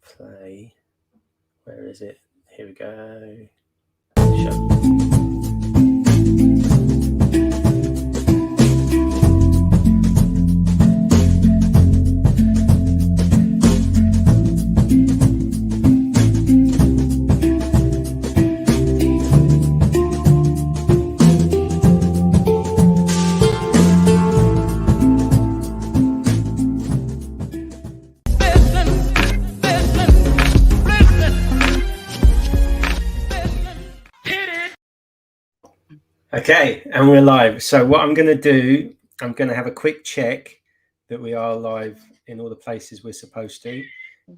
play. Where is it? Here we go. Okay, and we're live. So what I'm going to do, I'm going to have a quick check that we are live in all the places we're supposed to.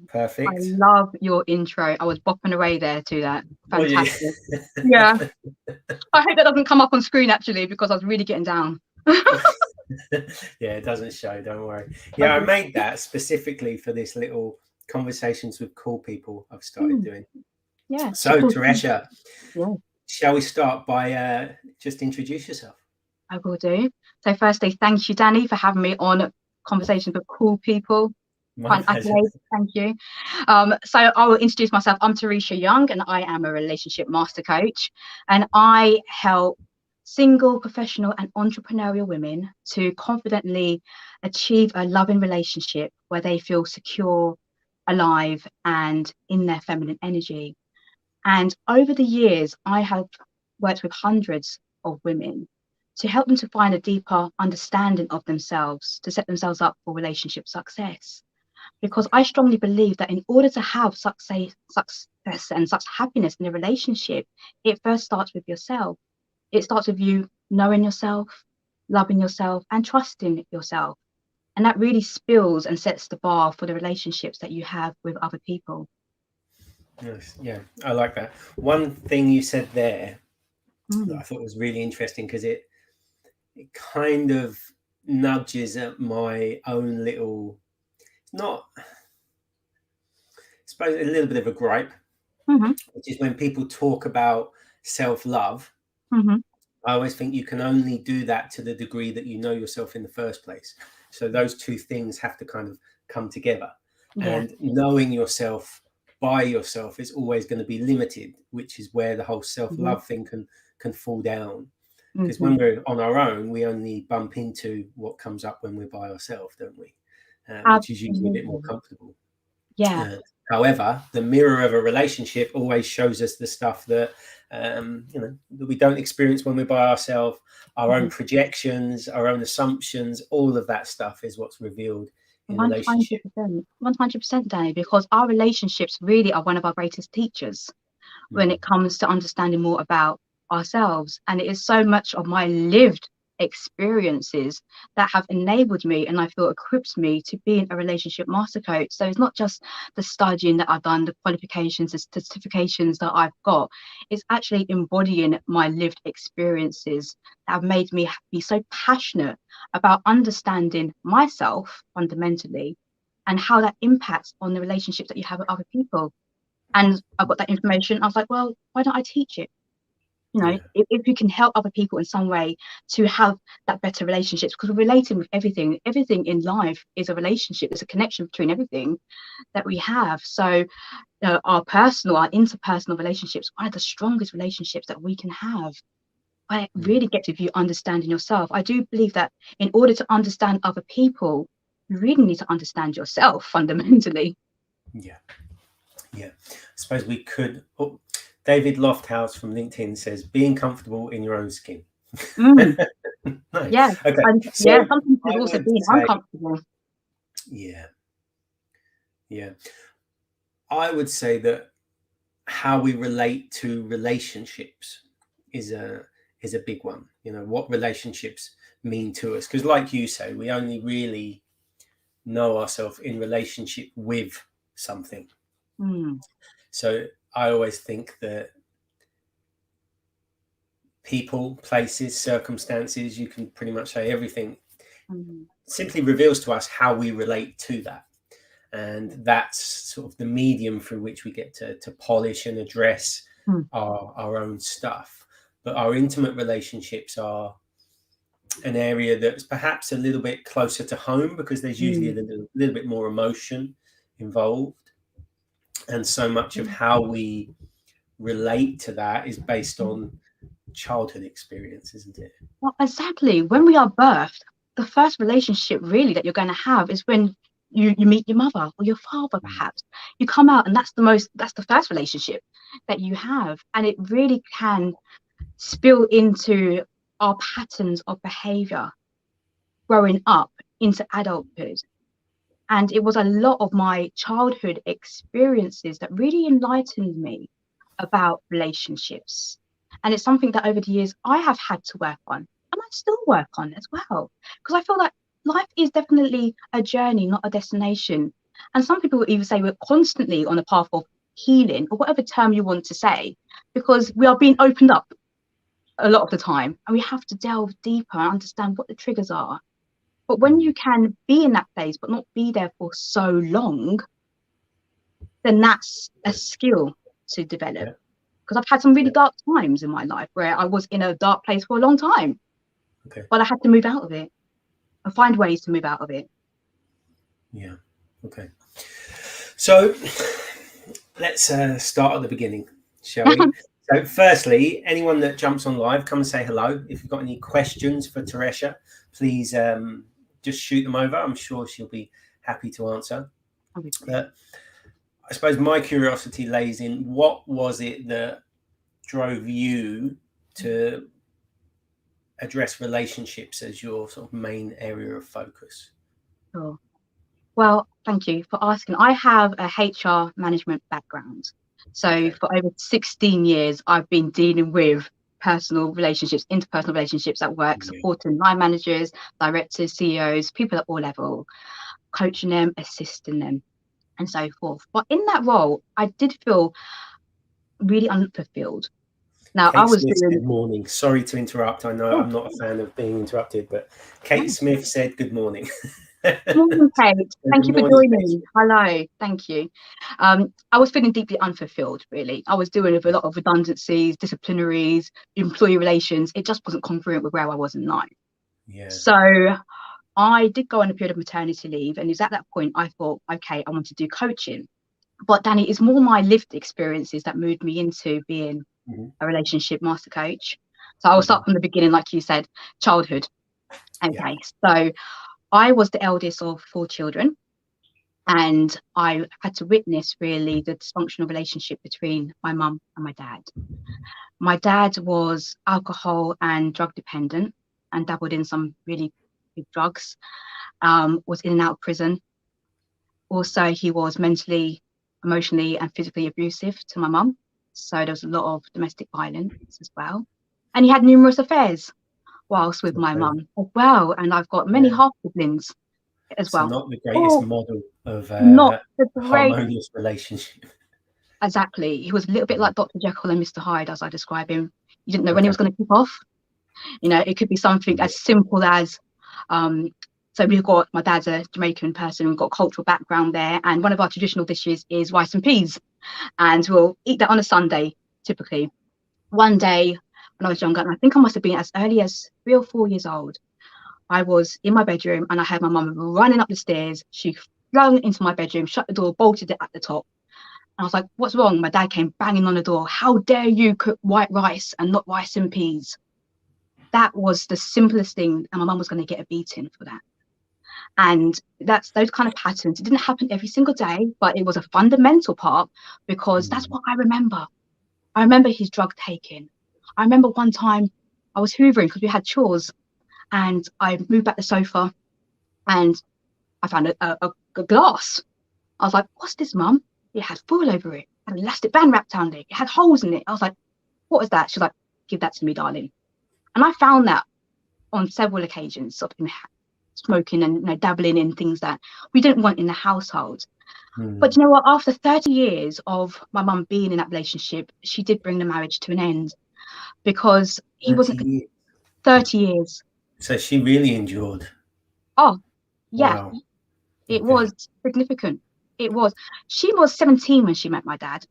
Perfect. I love your intro. I was bopping away there to that. Fantastic. Yeah. I hope that doesn't come up on screen actually, because I was really getting down. Yeah, it doesn't show, don't worry. Yeah, I made that specifically for this little conversations with cool people I've started doing. Yeah. So Teresha, yeah. Shall we start by just introduce yourself? I will do. So firstly, thank you, Danny, for having me on Conversations with Cool People. My pleasure. Thank you. So I will introduce myself. I'm Teresha Young, and I am a relationship master coach, and I help single, professional, and entrepreneurial women to confidently achieve a loving relationship where they feel secure, alive, and in their feminine energy. And over the years, I have worked with hundreds of women to help them to find a deeper understanding of themselves, to set themselves up for relationship success. Because I strongly believe that in order to have success and such happiness in a relationship, it first starts with yourself. It starts with you knowing yourself, loving yourself, and trusting yourself. And that really spills and sets the bar for the relationships that you have with other people. Yes, yeah, I like that. One thing you said there that I thought was really interesting, because it kind of nudges at my own little, not, I suppose, a little bit of a gripe, which is when people talk about self-love, I always think you can only do that to the degree that you know yourself in the first place. So those two things have to kind of come together. Yeah. And knowing yourself by yourself is always going to be limited, which is where the whole self-love thing can fall down. Because when we're on our own, we only bump into what comes up when we're by ourselves, don't we? Which is usually a bit more comfortable. Yeah. However, the mirror of a relationship always shows us the stuff that that we don't experience when we're by ourselves. Our own projections, our own assumptions, all of that stuff is what's revealed in relationship. 100%, Danny, because our relationships really are one of our greatest teachers when it comes to understanding more about ourselves. And it is so much of my lived experiences that have enabled me, and I feel equipped me to be a relationship master coach. So it's not just the studying that I've done, the qualifications, the certifications that I've got. It's actually embodying my lived experiences that have made me be so passionate about understanding myself fundamentally and how that impacts on the relationships that you have with other people. And I got that information. I was like, well, why don't I teach it? You know, if you can help other people in some way to have that better relationships, because we're relating with everything in life is a relationship. There's a connection between everything that we have. So our interpersonal relationships, one of the strongest relationships that we can have. I really get to you understanding yourself. I do believe that in order to understand other people, you really need to understand yourself fundamentally. Yeah. I suppose we could. David Lofthouse from LinkedIn says, being comfortable in your own skin. Nice. Yeah. Okay. So some people also being uncomfortable. Yeah. I would say that how we relate to relationships is a big one. You know, what relationships mean to us, because like you say, we only really know ourselves in relationship with something. So I always think that people, places, circumstances, you can pretty much say everything, simply reveals to us how we relate to that. And that's sort of the medium through which we get to polish and address our own stuff. But our intimate relationships are an area that's perhaps a little bit closer to home, because there's usually a little bit more emotion involved. And so much of how we relate to that is based on childhood experience, isn't it? Well, exactly. When we are birthed, the first relationship really that you're going to have is when you meet your mother or your father, perhaps. You come out, and that's the first relationship that you have. And it really can spill into our patterns of behavior growing up into adulthood. And it was a lot of my childhood experiences that really enlightened me about relationships. And it's something that over the years I have had to work on, and I still work on as well. Because I feel like life is definitely a journey, not a destination. And some people will even say we're constantly on a path of healing, or whatever term you want to say, because we are being opened up a lot of the time, and we have to delve deeper and understand what the triggers are. But when you can be in that place but not be there for so long, then that's a skill to develop. Because I've had some really dark times in my life where I was in a dark place for a long time. But I had to move out of it and find ways to move out of it. Yeah. Okay. So let's start at the beginning, shall we? So firstly, anyone that jumps on live, come and say hello. If you've got any questions for Teresha, please just shoot them over. I'm sure she'll be happy to answer. But I suppose my curiosity lays in, what was it that drove you to address relationships as your sort of main area of focus? Sure. Well, thank you for asking. I have a HR management background. So for over 16 years, I've been dealing with personal relationships, interpersonal relationships at work, supporting line managers, directors, CEOs, people at all levels, coaching them, assisting them, and so forth. But in that role, I did feel really unfulfilled. Now, Kate I was Smith doing... Good morning. Sorry to interrupt. I know I'm not a fan of being interrupted, but Kate Smith said good morning. Good morning, Kate. Thank you for joining. Hello. Thank you. I was feeling deeply unfulfilled, really. I was doing with a lot of redundancies, disciplinaries, employee relations. It just wasn't congruent with where I was in life. So I did go on a period of maternity leave, and it was at that point I thought, okay, I want to do coaching. But Danny, it's more my lived experiences that moved me into being a relationship master coach. So I'll start from the beginning, like you said, childhood. Okay, so I was the eldest of 4 children, and I had to witness really the dysfunctional relationship between my mum and my dad. My dad was alcohol and drug dependent and dabbled in some really big drugs, was in and out of prison. Also, he was mentally, emotionally and physically abusive to my mum. So there was a lot of domestic violence as well. And he had numerous affairs whilst with my mum as well. And I've got many half siblings as well. So not the greatest model of not the harmonious relationship. Exactly. He was a little bit like Dr. Jekyll and Mr. Hyde, as I describe him. You didn't know when he was going to kick off. You know, it could be something as simple as, so we've got, my dad's a Jamaican person, we've got cultural background there. And one of our traditional dishes is rice and peas. And we'll eat that on a Sunday, typically. One day when I was younger, and I think I must have been as early as 3 or 4 years old, I was in my bedroom and I heard my mum running up the stairs. She flung into my bedroom, shut the door, bolted it at the top. And I was like, what's wrong? My dad came banging on the door. How dare you cook white rice and not rice and peas? That was the simplest thing. And my mum was going to get a beating for that. And that's those kind of patterns. It didn't happen every single day, but it was a fundamental part because that's what I remember. I remember his drug taking. I remember one time I was hoovering because we had chores, and I moved back the sofa and I found a glass. I was like, what's this, Mum? It had foil over it. It had an elastic band wrapped around it. It had holes in it. I was like, what was that? She was like, give that to me, darling. And I found that on several occasions, sort of smoking and dabbling in things that we didn't want in the household. But you know what? After 30 years of my mum being in that relationship, she did bring the marriage to an end because he wasn't 30 years. So she really endured. Oh, yeah. Wow. It was significant. It was. She was 17 when she met my dad,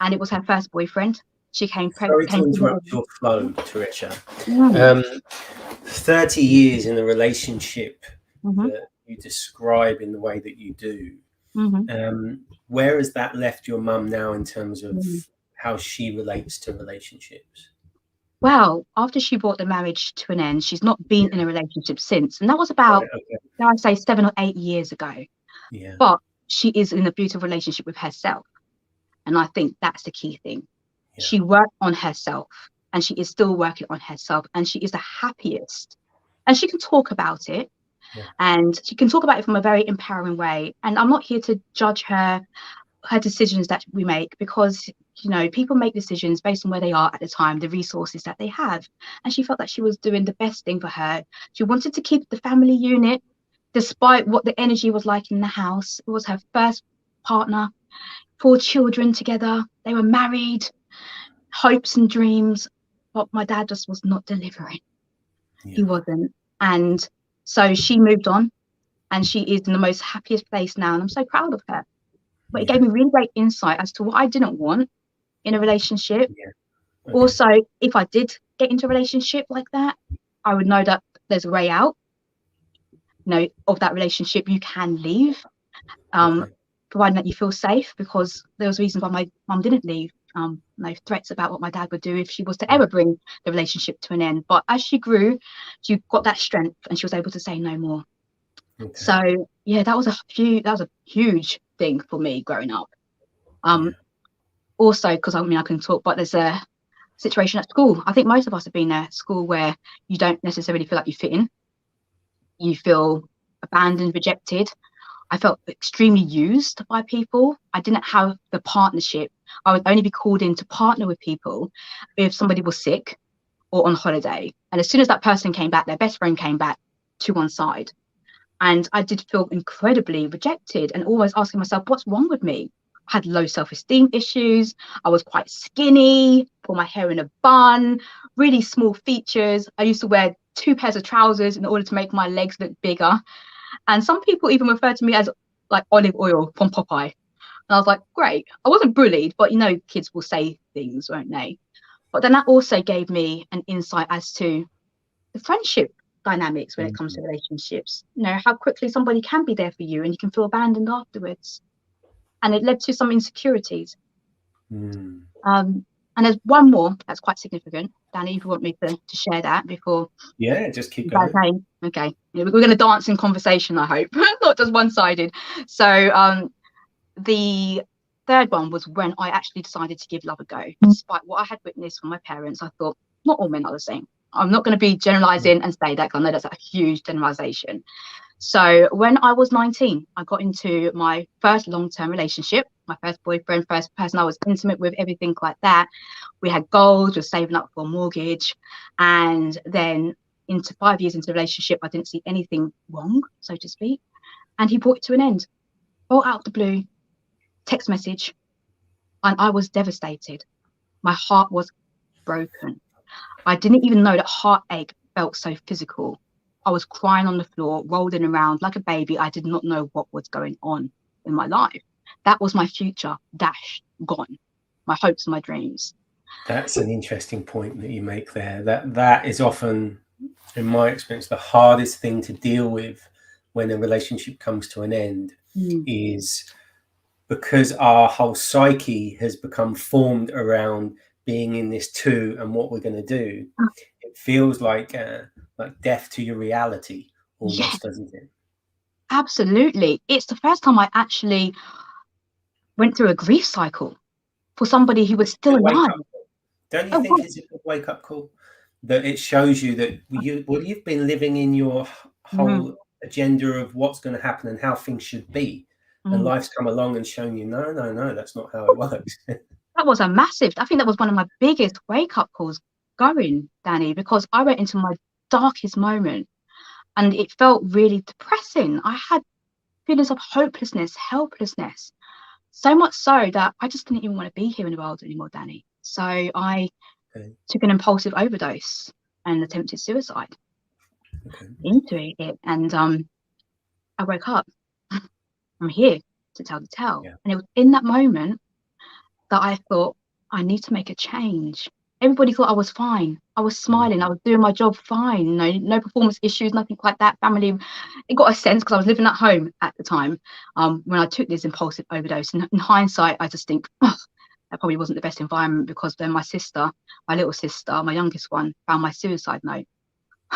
and it was her first boyfriend. She came pregnant. Sorry to interrupt your flow, Teresha. 30 years in a relationship that you describe in the way that you do. Where has that left your mum now in terms of Mm. how she relates to relationships? Well, after she brought the marriage to an end, she's not been in a relationship since. And that was about, Right, okay. dare I say, 7 or 8 years ago. Yeah. But she is in a beautiful relationship with herself. And I think that's the key thing. Yeah. She worked on herself, and she is still working on herself, and she is the happiest. And she can talk about it, Yeah. and she can talk about it from a very empowering way. And I'm not here to judge her decisions that we make, because people make decisions based on where they are at the time, the resources that they have, and she felt that she was doing the best thing for her. She wanted to keep the family unit despite what the energy was like in the house. It was her first partner, 4 children together, they were married, hopes and dreams, but my dad just was not delivering. Yeah. He wasn't. And so she moved on, and she is in the most happiest place now, and I'm so proud of her. But it gave me really great insight as to what I didn't want in a relationship. Yeah. Okay. Also, if I did get into a relationship like that, I would know that there's a way out, of that relationship. You can leave, providing that you feel safe, because there was reasons why my mum didn't leave. Threats about what my dad would do if she was to ever bring the relationship to an end. But as she grew, she got that strength, and she was able to say no more. Okay. So yeah, that was a huge thing for me growing up. Also, because I can talk, but there's a situation at school. I think most of us have been there at school, where you don't necessarily feel like you fit in. You feel abandoned, rejected. I felt extremely used by people. I didn't have the partnership. I would only be called in to partner with people if somebody was sick or on holiday. And as soon as that person came back, their best friend came back to one side. And I did feel incredibly rejected, and always asking myself, what's wrong with me? I had low self-esteem issues. I was quite skinny, put my hair in a bun, really small features. I used to wear 2 pairs of trousers in order to make my legs look bigger. And some people even referred to me as like olive oil from Popeye. And I was like, great. I wasn't bullied, but kids will say things, won't they? But then that also gave me an insight as to the friendship dynamics when it comes to relationships. How quickly somebody can be there for you, and you can feel abandoned afterwards. And it led to some insecurities. And there's one more that's quite significant. Danny, if you want me to share that before. Yeah, just keep going. Okay. We're going to dance in conversation, I hope, not just one-sided. So the third one was when I actually decided to give love a go. Despite what I had witnessed from my parents, I thought, not all men are the same. I'm not going to be generalizing and say that, because I know that's a huge generalization. So when I was 19, I got into my first long-term relationship, my first boyfriend, first person I was intimate with, everything like that. We had goals, we were saving up for a mortgage. And then into 5 years into the relationship, I didn't see anything wrong, so to speak. And he brought it to an end, all out of the blue, text message. And I was devastated. My heart was broken. I didn't even know that heartache felt so physical. I was crying on the floor, rolling around like a baby. I did not know what was going on in my life. That was my future, dashed, gone. My hopes and my dreams. That's an interesting point that you make there. That is often, in my experience, the hardest thing to deal with when a relationship comes to an end, is because our whole psyche has become formed around being in this too and what we're going to do. It feels like death to your reality almost, doesn't it? Absolutely. It's the first time I actually went through a grief cycle for somebody who was still alive. Don't you think it's a good wake-up call? That it shows you that you've been living in your whole agenda of what's going to happen and how things should be. And life's come along and shown you, no, that's not how it works. That was I think that was one of my biggest wake-up calls going, Danny, because I went into my darkest moment and it felt really depressing. I had feelings of hopelessness, helplessness, so much so that I just didn't even want to be here in the world anymore, Danny. So I took an impulsive overdose and attempted suicide into it. And I woke up. I'm here to tell the tale. And it was in that moment that I thought, I need to make a change. everybody thought I was fine. I was smiling. I was doing my job fine. No performance issues, nothing like that. Family, it got a sense because I was living at home at the time when I took this impulsive overdose. And in hindsight, I just think, oh, that probably wasn't the best environment, because then my sister, my little sister, my youngest one, found my suicide note,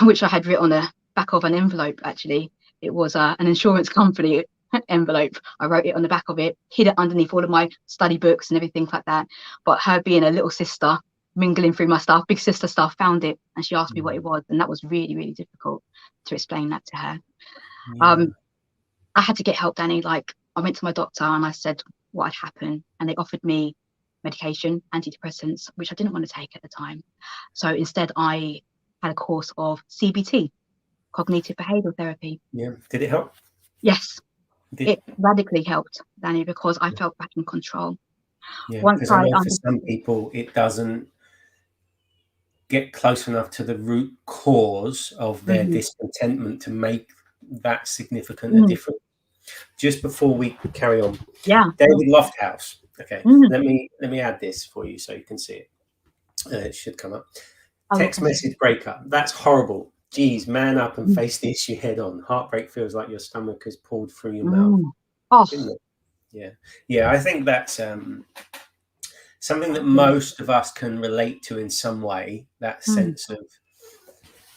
which I had written on the back of an envelope. Actually, it was an insurance company envelope. I wrote it on the back of it, hid it underneath all of my study books and everything like that. But her being a little sister, mingling through my stuff, big sister stuff, found it, and she asked me what it was, and that was really, really difficult to explain that to her. I had to get help, Danny. Like, I went to my doctor and I said what had happened, and they offered me medication, antidepressants, which I didn't want to take at the time. So instead I had a course of CBT, cognitive behavioral therapy. Did it help? Yes. It radically helped, Danny, because I felt back in control. Because I know for some people it doesn't get close enough to the root cause of their discontentment to make that significant a difference. Just before we carry on, David Lofthouse. Okay, let me add this for you so you can see it. It should come up. Text message breakup. That's horrible. Geez, man up and face the issue head on. Heartbreak feels like your stomach has pulled through your mouth. Yeah. I think that's something that most of us can relate to in some way. That sense of,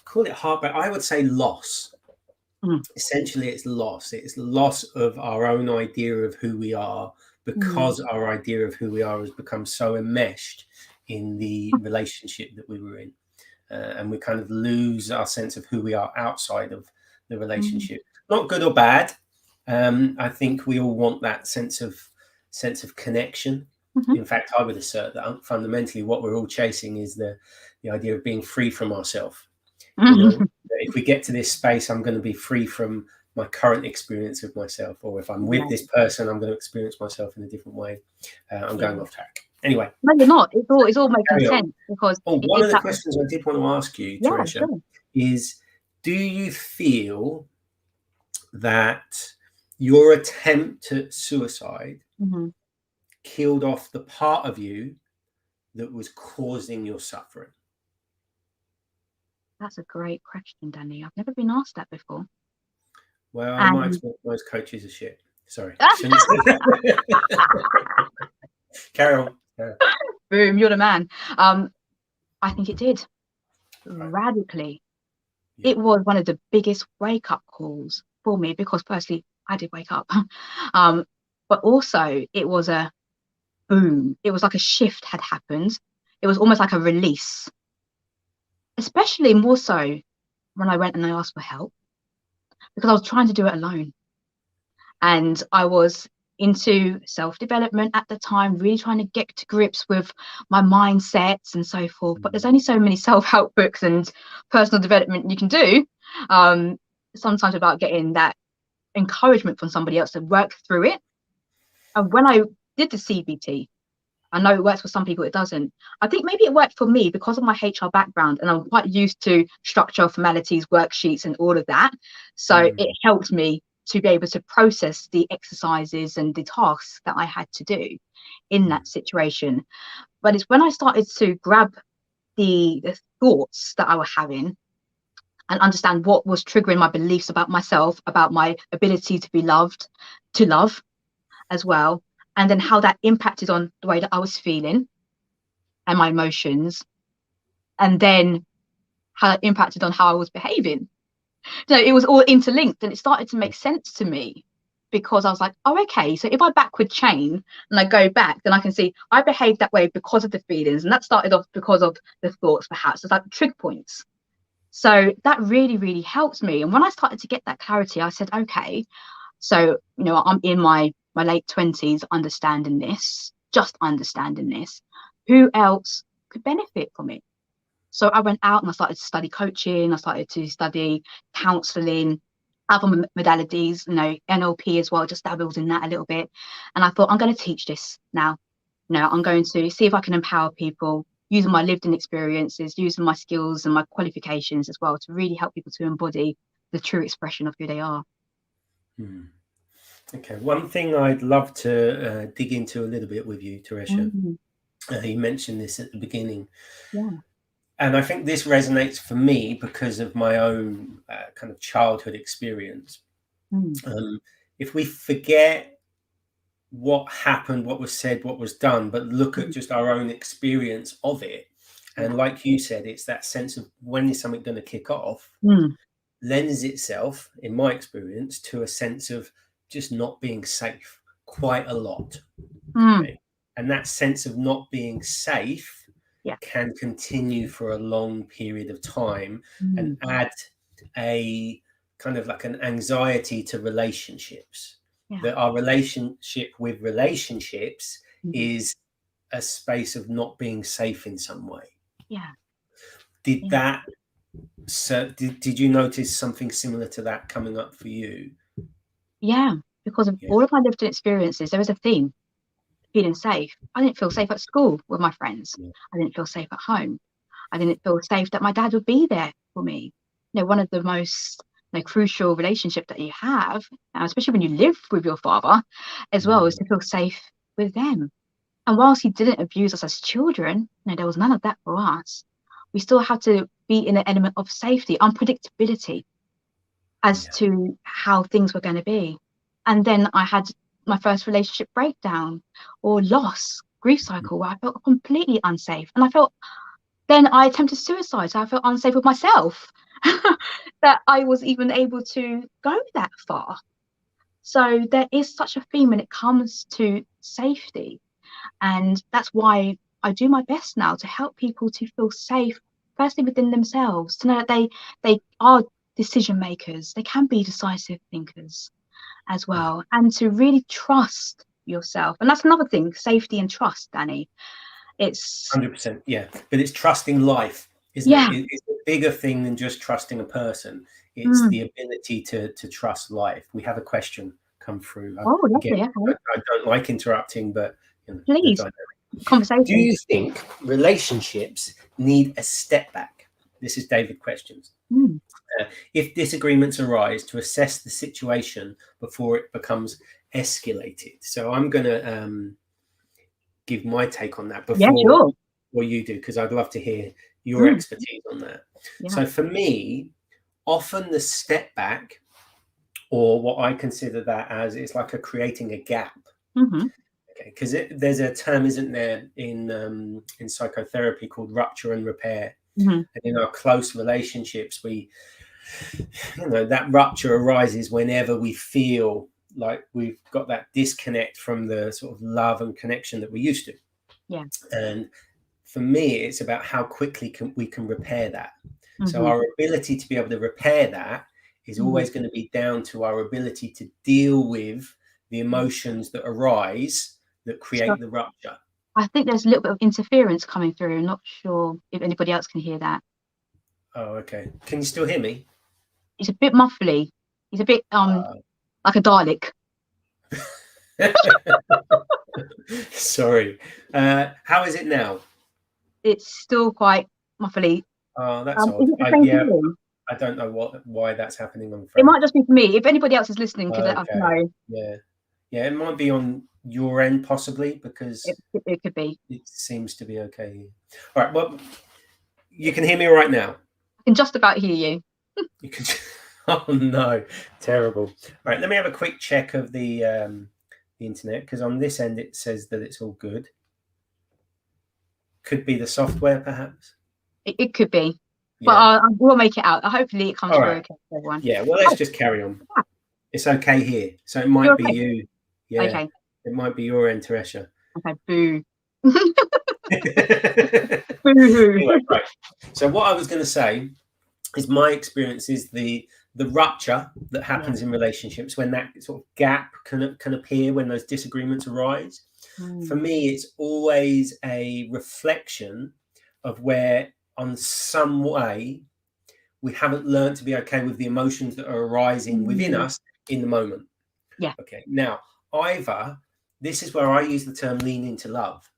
call it heartbreak. I would say loss. Essentially, it's loss. It's loss of our own idea of who we are, because our idea of who we are has become so enmeshed in the relationship that we were in. And we kind of lose our sense of who we are outside of the relationship. Not good or bad. I think we all want that sense of connection. In fact, I would assert that fundamentally what we're all chasing is the idea of being free from ourselves. If we get to this space, I'm going to be free from my current experience of myself, or if I'm with this person, I'm going to experience myself in a different way. I'm going off track. Anyway, no, you're not. It's all making sense, because one of the questions I did want to ask you, Teresha, is: do you feel that your attempt at suicide killed off the part of you that was causing your suffering? That's a great question, Danny. I've never been asked that before. Well, my experience, most coaches are shit. Sorry. Carry on. Boom, you're the man. I think it did. Radically. It was one of the biggest wake-up calls for me, because firstly, I did wake up. But also it was a boom. It was like a shift had happened. It was almost like a release. Especially more so when I went and I asked for help, because I was trying to do it alone. And I was into self-development at the time, really trying to get to grips with my mindsets and so forth. But there's only so many self-help books and personal development you can do, sometimes without getting that encouragement from somebody else to work through it. And when I did the CBT, I know it works for some people, it doesn't. I think maybe it worked for me because of my HR background, and I'm quite used to structure, formalities, worksheets and all of that. So it helped me to be able to process the exercises and the tasks that I had to do in that situation. But it's when I started to grab the thoughts that I was having and understand what was triggering my beliefs about myself, about my ability to be loved, to love as well, and then how that impacted on the way that I was feeling and my emotions, and then how that impacted on how I was behaving. So it was all interlinked, and it started to make sense to me, because I was like, oh, okay, so if I backward chain and I go back, then I can see I behaved that way because of the feelings, and that started off because of the thoughts, perhaps. It's like trigger points. So that really, really helped me. And when I started to get that clarity, I said, okay, so, I'm in my late 20s, understanding this, who else could benefit from it? So I went out and I started to study coaching. I started to study counseling, other modalities, NLP as well, just dabbled in that a little bit. And I thought, I'm going to teach this now. I'm going to see if I can empower people using my lived in experiences, using my skills and my qualifications as well, to really help people to embody the true expression of who they are. Okay, one thing I'd love to dig into a little bit with you, Teresha, You mentioned this at the beginning. Yeah. And I think this resonates for me because of my own kind of childhood experience. If we forget what happened, what was said, what was done, but look at just our own experience of it, and like you said, it's that sense of when is something going to kick off, lends itself, in my experience, to a sense of just not being safe quite a lot. Okay? And that sense of not being safe can continue for a long period of time and add a kind of like an anxiety to relationships. That our relationship with relationships is a space of not being safe in some way. Did that, so did you notice something similar to that coming up for you? Yeah, because of all of my lived experiences, there was a theme: feeling safe. I didn't feel safe at school with my friends. I didn't feel safe at home. I didn't feel safe that my dad would be there for me. One of the most crucial relationships that you have, especially when you live with your father as well, is to feel safe with them. And whilst he didn't abuse us as children, there was none of that for us. We still had to be in an element of safety, unpredictability as to how things were going to be. And then I had my first relationship breakdown or loss, grief cycle, where I felt completely unsafe. And then I attempted suicide. So I felt unsafe with myself that I was even able to go that far. So there is such a theme when it comes to safety. And that's why I do my best now to help people to feel safe, firstly within themselves, to know that they are decision makers, they can be decisive thinkers as well, and to really trust yourself. And that's another thing, safety and trust, Danny. It's 100%, but it's trusting life, isn't it? It's a bigger thing than just trusting a person. It's the ability to trust life. We have a question come through. Lovely. I don't like interrupting, but please, conversation. Do you think relationships need a step back? This is David questions. If disagreements arise, to assess the situation before it becomes escalated. So I'm going to give my take on that before what you do, because I'd love to hear your expertise on that. So for me, often the step back, or what I consider that as, is like creating a gap. Because there's a term, isn't there, in psychotherapy called rupture and repair. And in our close relationships, that rupture arises whenever we feel like we've got that disconnect from the sort of love and connection that we used to. And for me, it's about how quickly we can repair that. So our ability to be able to repair that is always going to be down to our ability to deal with the emotions that arise that create the rupture. I think there's a little bit of interference coming through. I'm not sure if anybody else can hear that. Oh, okay. Can you still hear me? It's a bit muffly. It's a bit like a Dalek. Sorry. How is it now? It's still quite muffly. Oh, that's odd. I don't know why that's happening. I'm afraid. It might just be for me. If anybody else is listening, could let us know. Yeah, it might be on your end possibly, because it could be. It seems to be okay. All right. Well, you can hear me right now. I can just about hear you. You can. Oh no, terrible. All right, let me have a quick check of the internet, because on this end it says that it's all good. Could be the software, perhaps. It could be, but we'll make it out. Hopefully it comes through okay for everyone. Yeah, well, let's just carry on. It's okay here, so it might be you. Yeah, okay. It might be your end, Teresha. Okay, boo. Anyway, right. So what I was going to say is my experience is the rupture that happens in relationships when that sort of gap can appear, when those disagreements arise. For me, it's always a reflection of where, on some way, we haven't learned to be okay with the emotions that are arising within us in the moment. Okay. Now, either this is where I use the term lean into love.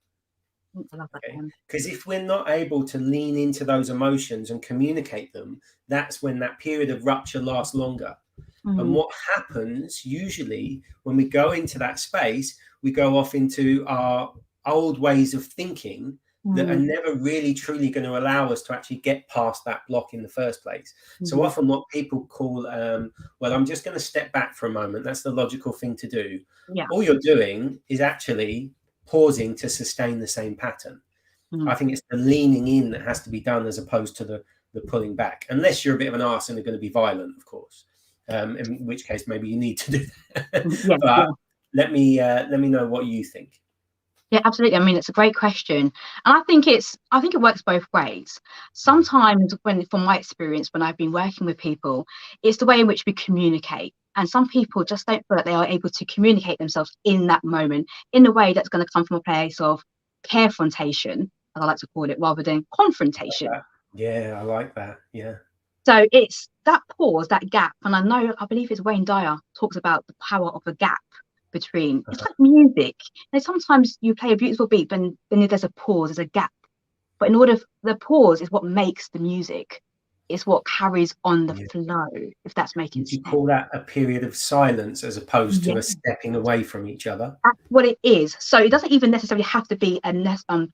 Because if we're not able to lean into those emotions and communicate them, that's when that period of rupture lasts longer. And what happens usually when we go into that space, we go off into our old ways of thinking that are never really truly going to allow us to actually get past that block in the first place. So often what people call, well, I'm just going to step back for a moment. That's the logical thing to do. Yeah. All you're doing is actually pausing to sustain the same pattern. I think it's the leaning in that has to be done as opposed to the pulling back, unless you're a bit of an arse and are going to be violent, of course, in which case maybe you need to do that. Yeah, but let me know what you think. Yeah, absolutely. I mean, it's a great question. And I think it works both ways. Sometimes from my experience, when I've been working with people, it's the way in which we communicate. And some people just don't feel that they are able to communicate themselves in that moment in a way that's going to come from a place of carefrontation, as I like to call it, rather than confrontation. Yeah, I like that. Yeah. So it's that pause, that gap. And I believe it's Wayne Dyer talks about the power of a gap between, it's like music. And sometimes you play a beautiful beat, but then there's a pause, there's a gap. But the pause is what makes the music. It's what carries on the flow, if that's making sense. Would you call that a period of silence as opposed to a stepping away from each other? That's what it is. So it doesn't even necessarily have to be a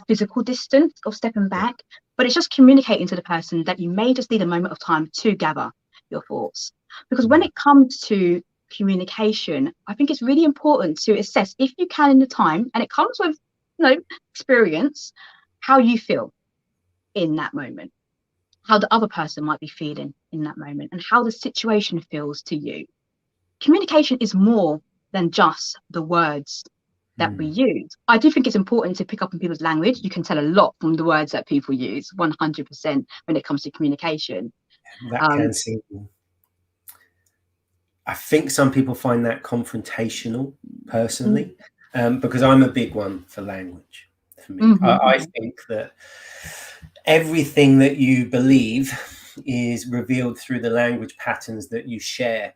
physical distance of stepping back, but it's just communicating to the person that you may just need a moment of time to gather your thoughts. Because when it comes to communication, I think it's really important to assess, if you can in the time, and it comes with experience, how you feel in that moment, how the other person might be feeling in that moment, and how the situation feels to you. Communication is more than just the words that we use. I do think it's important to pick up on people's language. You can tell a lot from the words that people use, 100%, when it comes to communication. That can seem, I think some people find that confrontational, personally, because I'm a big one for language. For me, I think that everything that you believe is revealed through the language patterns that you share.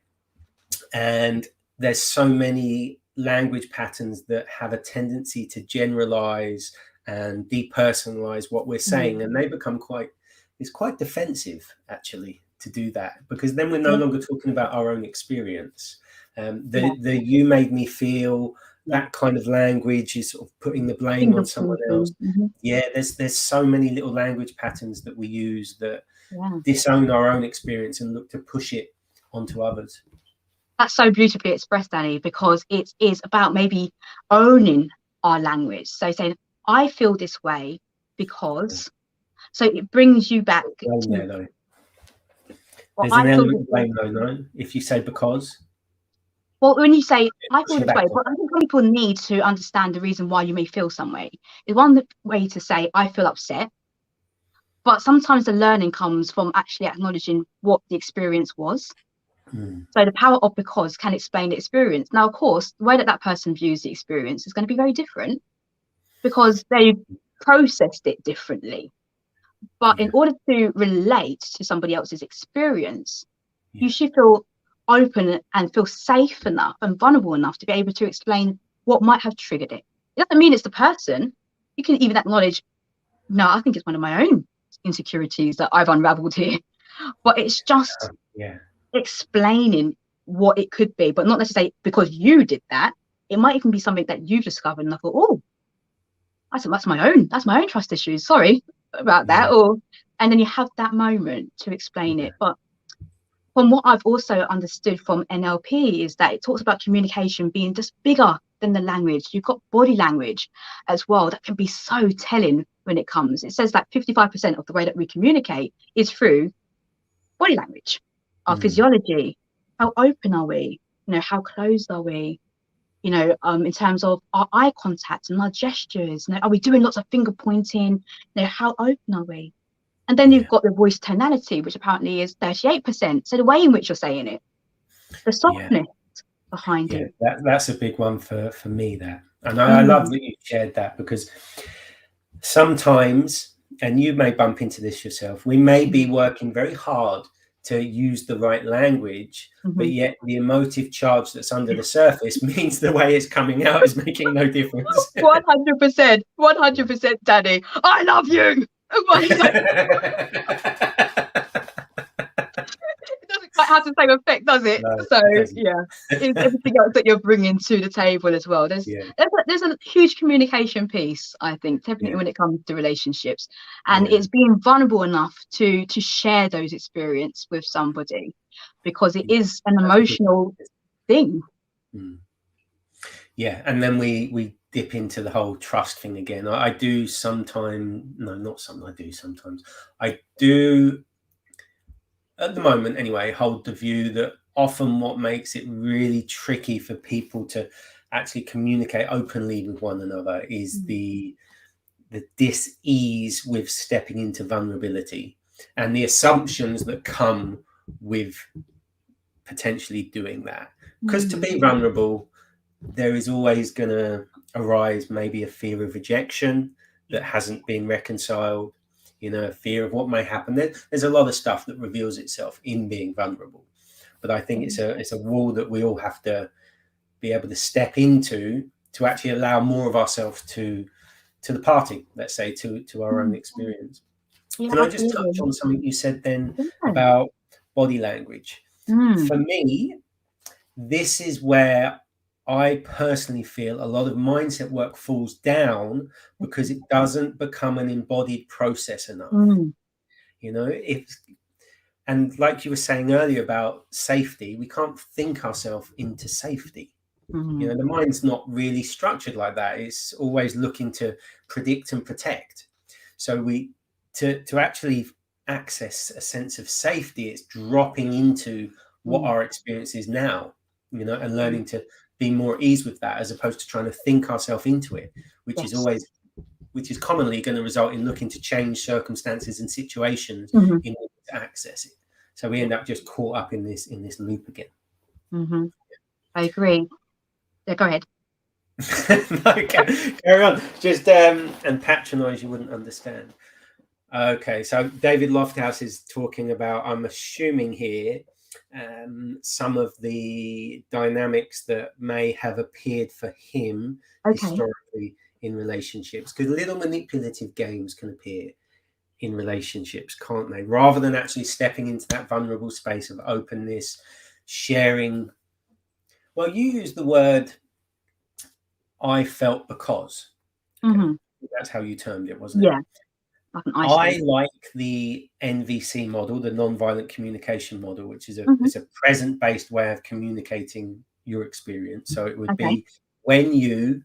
And there's so many language patterns that have a tendency to generalize and depersonalize what we're saying. And they become quite defensive, actually, to do that, because then we're no longer talking about our own experience. The you made me feel, that kind of language is sort of putting the blame on someone else. Yeah, there's so many little language patterns that we use that disown our own experience and look to push it onto others. That's so beautifully expressed, Danny, because it is about maybe owning our language. So saying, I feel this way because, so it brings you back. There's an element of blame though, no? If you say because. Well, when you say, I feel this way, but I think some people need to understand the reason why you may feel some way. It's one way to say, I feel upset. But sometimes the learning comes from actually acknowledging what the experience was. So the power of because can explain the experience. Now, of course, the way that person views the experience is going to be very different because they've processed it differently. But in order to relate to somebody else's experience, you should feel open and feel safe enough and vulnerable enough to be able to explain what might have triggered it. It doesn't mean it's the person. You can even acknowledge, no, I think it's one of my own insecurities that I've unraveled here. But it's just explaining what it could be, but not necessarily because you did that. It might even be something that you've discovered and I thought, oh, that's my own trust issues, sorry about that. And then you have that moment to explain it. But from what I've also understood from NLP is that it talks about communication being just bigger than the language. You've got body language as well that can be so telling when it comes. It says that 55% of the way that we communicate is through body language, our physiology. How open are we? How closed are we? In terms of our eye contact and our gestures. Are we doing lots of finger pointing? How open are we? And then you've got the voice tonality, which apparently is 38%. So the way in which you're saying it, the softness behind it. That's a big one for me, that. And I love that you shared that, because sometimes, and you may bump into this yourself, we may be working very hard to use the right language, but yet the emotive charge that's under the surface means the way it's coming out is making no difference. 100%, Danny. I love you. It quite have the same effect, does it? No, So it doesn't. yeah, it's everything else that you're bringing to the table as well. There's Yeah, there's a huge communication piece, I think, definitely yeah, when it comes to relationships, and yeah. it's being vulnerable enough to share those experience with somebody, because it Yeah. is an That's a good emotional thing. mm. Yeah, and then we dip into the whole trust thing again. I do sometimes, no, not some. I do sometimes. I do at the moment anyway. Hold the view that often what makes it really tricky for people to actually communicate openly with one another is the dis-ease with stepping into vulnerability and the assumptions that come with potentially doing that. Because to be vulnerable, there is always going to arise maybe a fear of rejection that hasn't been reconciled, a fear of what may happen. There's a lot of stuff that reveals itself in being vulnerable. But I think it's a wall that we all have to be able to step into to actually allow more of ourselves to the party, let's say, to our own experience. Yeah, Can I just touch absolutely. on something you said then Yeah. about body language? For me, this is where I personally feel a lot of mindset work falls down because it doesn't become an embodied process enough. If and like you were saying earlier about safety, we can't think ourselves into safety. The mind's not really structured like that. It's always looking to predict and protect. So to actually access a sense of safety, it's dropping into what our experience is now, and learning to be more at ease with that, as opposed to trying to think ourselves into it, which Yes. is commonly going to result in looking to change circumstances and situations in order to access it. So we end up just caught up in this loop again. I agree. Yeah, go ahead. No, carry on. Just and patronise, you wouldn't understand. Okay, so David Lofthouse is talking about, I'm assuming here, some of the dynamics that may have appeared for him historically in relationships, because little manipulative games can appear in relationships, can't they? Rather than actually stepping into that vulnerable space of openness, sharing. Well, you use the word I felt because. Okay. That's how you termed it, wasn't it? Yeah. I like the NVC model, the nonviolent communication model, which is it's a present-based way of communicating your experience. So it would be when you,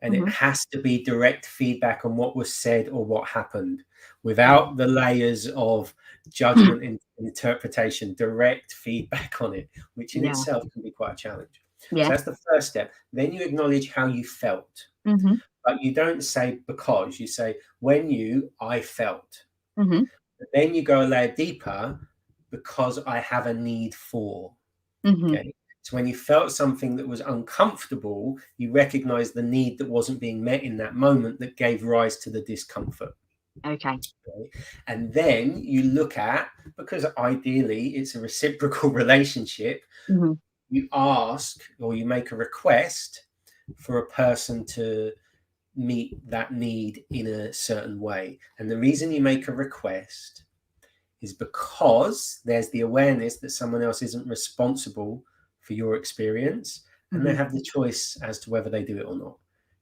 and it has to be direct feedback on what was said or what happened, without the layers of judgment and interpretation, direct feedback on it, which in itself can be quite a challenge. So that's the first step. Then you acknowledge how you felt. But you don't say because, you say I felt. But then you go a layer deeper, because I have a need for. Okay. So when you felt something that was uncomfortable, you recognize the need that wasn't being met in that moment that gave rise to the discomfort. Okay. And then you look at, because ideally it's a reciprocal relationship, you ask or you make a request for a person to meet that need in a certain way. And the reason you make a request is because there's the awareness that someone else isn't responsible for your experience, and they have the choice as to whether they do it or not.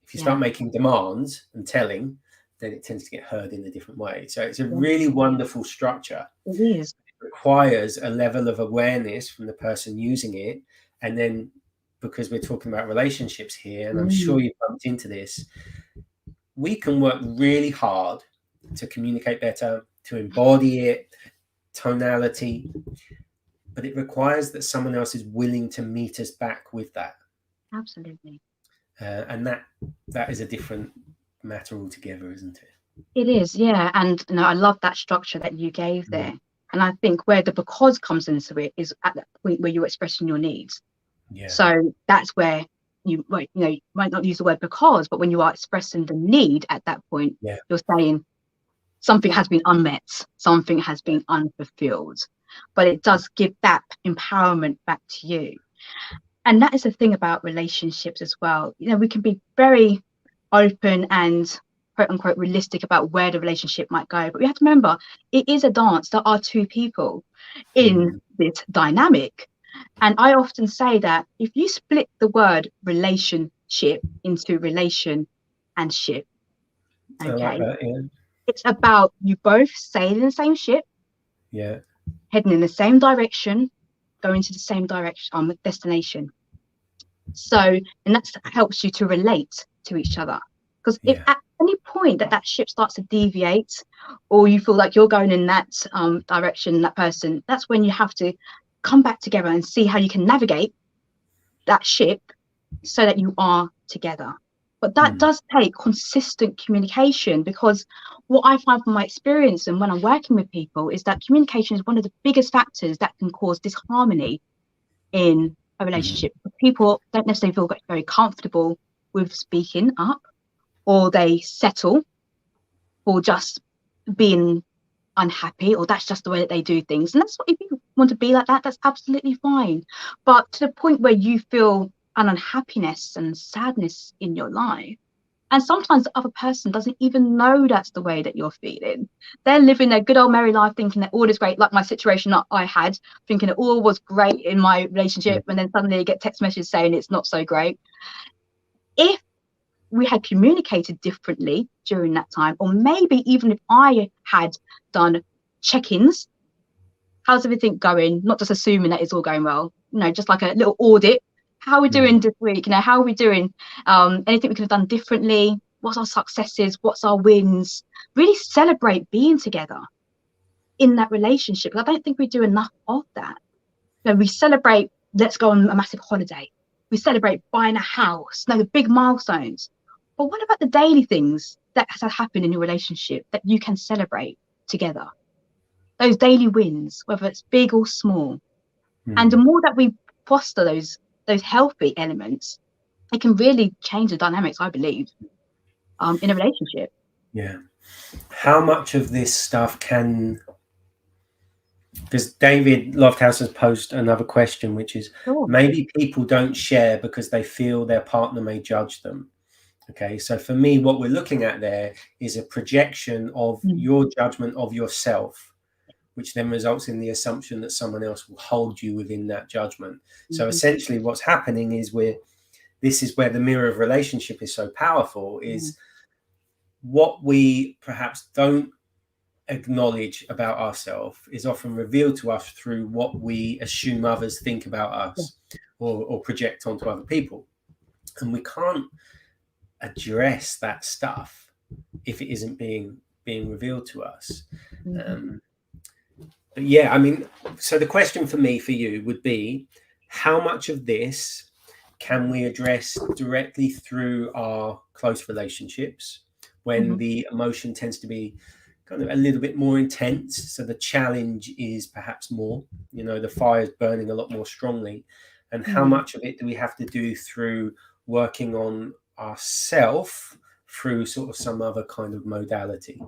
If you start making demands and telling, then it tends to get heard in a different way. So it's a really wonderful structure. It is. It requires a level of awareness from the person using it. And then, because we're talking about relationships here, and I'm sure you've bumped into this, we can work really hard to communicate better, to embody it, tonality, but it requires that someone else is willing to meet us back with that. Absolutely. And that is a different matter altogether, isn't it? It is, yeah. And I love that structure that you gave there. And I think where the because comes into it is at that point where you're expressing your needs. Yeah. So that's where you might not use the word because, but when you are expressing the need at that point, you're saying something has been unmet, something has been unfulfilled. But it does give that empowerment back to you. And that is the thing about relationships as well. We can be very open and quote unquote realistic about where the relationship might go. But we have to remember, it is a dance. There are two people in this dynamic. And I often say that if you split the word relationship into relation and ship, okay, I like that, yeah. It's about you both sailing the same ship, yeah, heading in the same direction, going to the same direction, destination. So, and that helps you to relate to each other. Because if at any point that ship starts to deviate, or you feel like you're going in that direction, that person, that's when you have to come back together and see how you can navigate that ship so that you are together. But that does take consistent communication, because what I find from my experience and when I'm working with people is that communication is one of the biggest factors that can cause disharmony in a relationship. People don't necessarily feel very comfortable with speaking up, or they settle for just being unhappy, or that's just the way that they do things. And that's what, if you want to be like that, that's absolutely fine. But to the point where you feel an unhappiness and sadness in your life, and sometimes the other person doesn't even know that's the way that you're feeling. They're living their good old merry life thinking that all is great, like my situation that I had, thinking it all was great in my relationship, and then suddenly you get text messages saying it's not so great. If we had communicated differently during that time, or maybe even if I had done check-ins, how's everything going, not just assuming that it's all going well, just like a little audit. How are we doing this week? How are we doing? Anything we could have done differently? What's our successes? What's our wins? Really celebrate being together in that relationship. I don't think we do enough of that. We celebrate, let's go on a massive holiday. We celebrate buying a house, the big milestones. But what about the daily things that has happened in your relationship that you can celebrate together? Those daily wins, whether it's big or small. And the more that we foster those healthy elements, it can really change the dynamics, I believe, in a relationship. Yeah. How much of this stuff can, because David Lofthouse has posed another question, which is maybe people don't share because they feel their partner may judge them. Okay, so for me, what we're looking at there is a projection of your judgment of yourself, which then results in the assumption that someone else will hold you within that judgment. So essentially what's happening is this is where the mirror of relationship is so powerful, is what we perhaps don't acknowledge about ourselves is often revealed to us through what we assume others think about us or project onto other people. And we can't address that stuff if it isn't being revealed to us. But yeah, I mean, so the question for you would be, how much of this can we address directly through our close relationships when the emotion tends to be kind of a little bit more intense, so the challenge is perhaps more, the fire's burning a lot more strongly, and how much of it do we have to do through working on ourself through sort of some other kind of modality?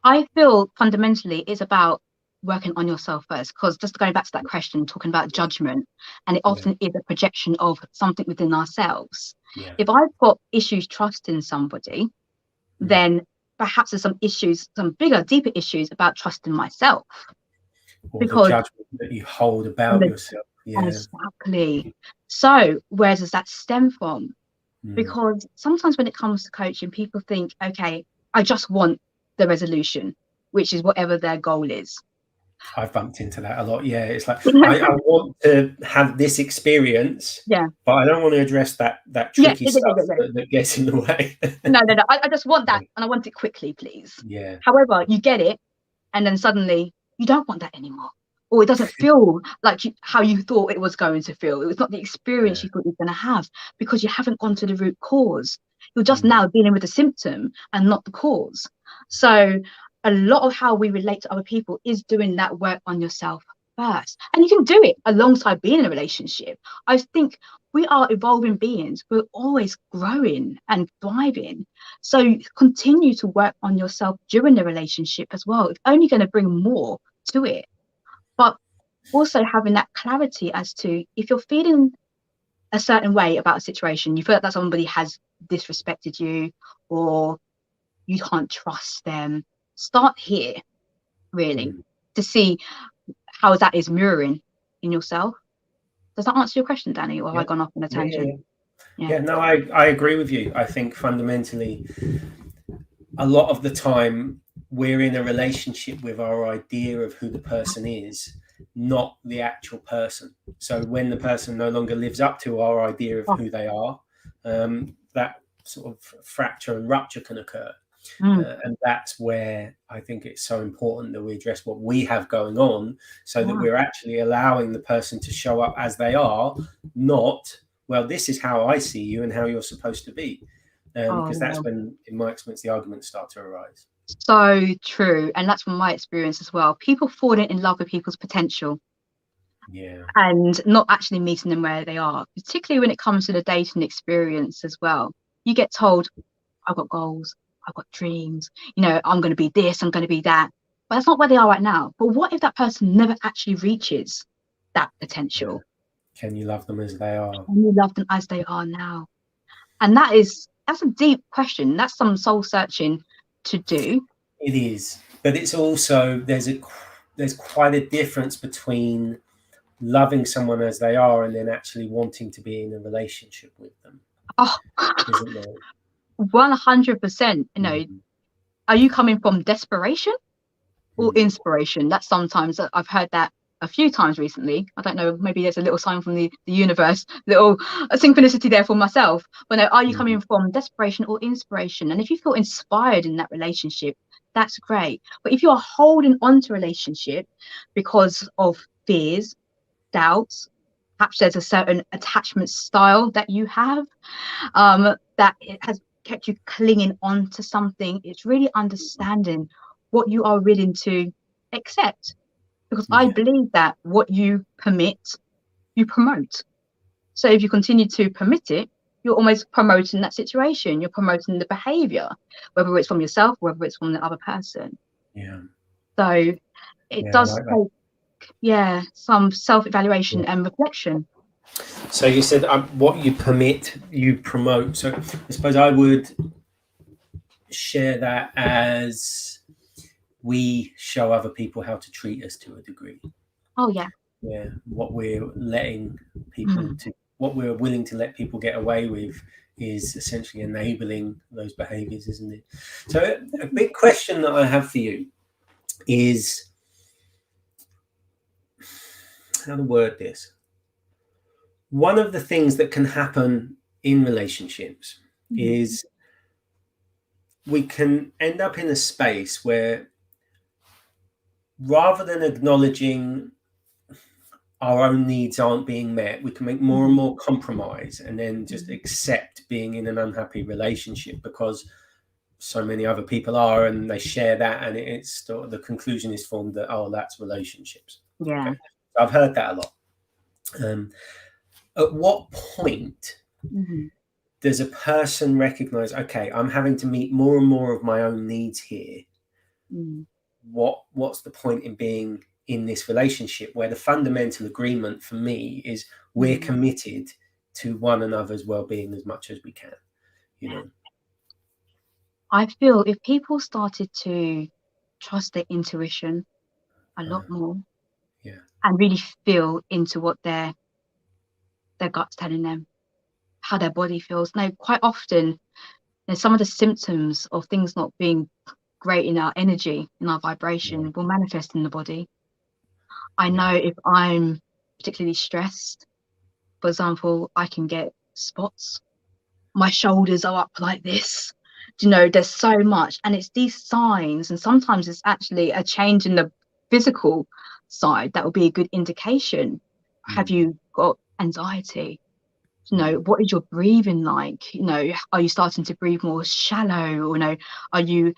I feel fundamentally it's about working on yourself first, because just going back to that question, talking about judgment, and it often is a projection of something within ourselves. If I've got issues trusting somebody, then perhaps there's some issues, some bigger, deeper issues about trusting myself, or because the judgment that you hold about yourself. Exactly. So where does that stem from? Because sometimes when it comes to coaching, people think, okay, I just want the resolution, which is whatever their goal is. I've bumped into that a lot. Yeah, it's like I want to have this experience, but I don't want to address that tricky stuff that gets in the way. No. I just want that, and I want it quickly, please. However, you get it, and then suddenly you don't want that anymore, or it doesn't feel like how you thought it was going to feel. It was not the experience you thought you were going to have, because you haven't gone to the root cause. You're just now dealing with the symptom and not the cause. So a lot of how we relate to other people is doing that work on yourself first. And you can do it alongside being in a relationship. I think we are evolving beings. We're always growing and thriving. So continue to work on yourself during the relationship as well. It's only going to bring more to it. But also having that clarity as to, if you're feeling a certain way about a situation, you feel that somebody has disrespected you, or you can't trust them, start here, really, to see how that is mirroring in yourself. Does that answer your question, Danny, or have I gone off on a tangent? Yeah, no, I agree with you. I think fundamentally, a lot of the time, we're in a relationship with our idea of who the person is, not the actual person. So when the person no longer lives up to our idea of who they are, that sort of fracture and rupture can occur. And that's where I think it's so important that we address what we have going on, so that we're actually allowing the person to show up as they are, not, well, this is how I see you and how you're supposed to be. Because that's when, in my experience, the arguments start to arise. So true. And that's from my experience as well. People falling in love with people's potential. Yeah. And not actually meeting them where they are, particularly when it comes to the dating experience as well. You get told, I've got goals, I've got dreams, I'm going to be this, I'm going to be that. But that's not where they are right now. But what if that person never actually reaches that potential? Can you love them as they are? Can you love them as they are now? And that's a deep question. That's some soul searching to do. It is. But it's also, there's quite a difference between loving someone as they are and then actually wanting to be in a relationship with them. Isn't there? 100%. Are you coming from desperation or inspiration? That's sometimes, I've heard that a few times recently. I don't know, maybe there's a little sign from the universe, little synchronicity there for myself. But are you coming from desperation or inspiration? And if you feel inspired in that relationship, that's great. But if you are holding on to a relationship because of fears, doubts, perhaps there's a certain attachment style that you have, that it has kept you clinging on to something, it's really understanding what you are willing to accept. Because I believe that what you permit, you promote. So if you continue to permit it, you're almost promoting that situation. You're promoting the behavior, whether it's from yourself, whether it's from the other person. Yeah. So it does take, some self-evaluation and reflection. So you said what you permit, you promote. So I suppose I would share that as we show other people how to treat us to a degree. Oh, yeah. Yeah. What we're letting people what we're willing to let people get away with is essentially enabling those behaviors, isn't it? So a big question that I have for you is how to word this. One of the things that can happen in relationships is we can end up in a space where, rather than acknowledging our own needs aren't being met, we can make more and more compromise and then just accept being in an unhappy relationship because so many other people are and they share that, and it's the conclusion is formed that, oh, that's relationships. Yeah. Okay. I've heard that a lot. At what point does a person recognize, okay, I'm having to meet more and more of my own needs here? What's the point in being in this relationship where the fundamental agreement for me is we're committed to one another's well-being as much as we can, I feel if people started to trust their intuition a lot more, and really feel into what their gut's telling them, how their body feels. Now, quite often, some of the symptoms of things not being great in our energy, in our vibration, will manifest in the body. I know if I'm particularly stressed, for example, I can get spots. My shoulders are up like this. There's so much, and it's these signs, and sometimes it's actually a change in the physical side that will be a good indication. Have you got anxiety? What is your breathing like? Are you starting to breathe more shallow? Or are you,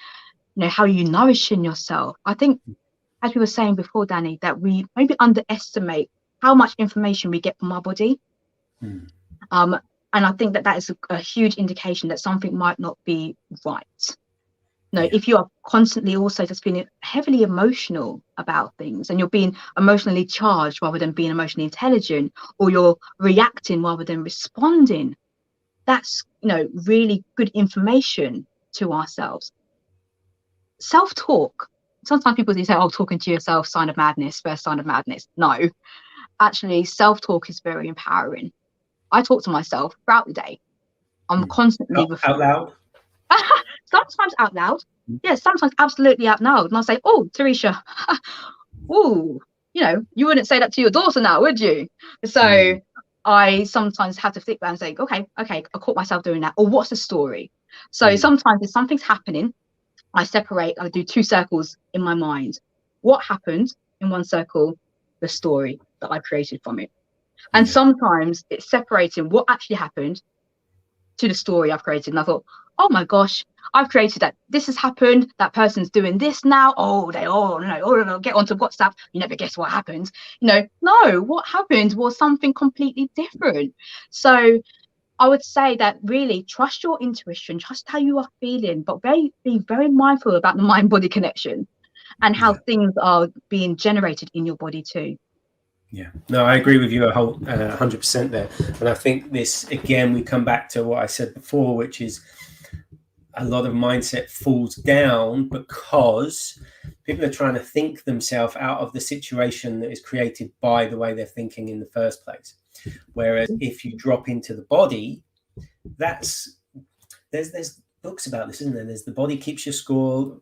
how are you nourishing yourself? I think, as we were saying before, Danny, that we maybe underestimate how much information we get from our body. And I think that is a huge indication that something might not be right. If you are constantly also just feeling heavily emotional about things, and you're being emotionally charged rather than being emotionally intelligent, or you're reacting rather than responding, that's really good information to ourselves. Self-talk. Sometimes people say, oh, talking to yourself, sign of madness, first sign of madness. No, actually, self-talk is very empowering. I talk to myself throughout the day. I'm constantly out loud. Sometimes out loud. Yes, sometimes absolutely out loud. And I'll say, oh, Teresha, oh, you wouldn't say that to your daughter now, would you? So I sometimes have to think about and say, okay, I caught myself doing that. Or what's the story? So sometimes if something's happening, I do 2 circles in my mind. What happened in one circle, the story that I created from it. And sometimes it's separating what actually happened to the story I've created. And I thought, oh my gosh, I've created that. This has happened. That person's doing this now. Oh, no, get onto WhatsApp. You never guess what happened. No, what happened was something completely different. So I would say that really trust your intuition, trust how you are feeling, but be very mindful about the mind-body connection and how things are being generated in your body too. Yeah, no, I agree with you 100% there. And I think this, again, we come back to what I said before, which is a lot of mindset falls down because people are trying to think themselves out of the situation that is created by the way they're thinking in the first place. Whereas if you drop into the body, there's books about this, isn't there? There's The Body Keeps Your Score.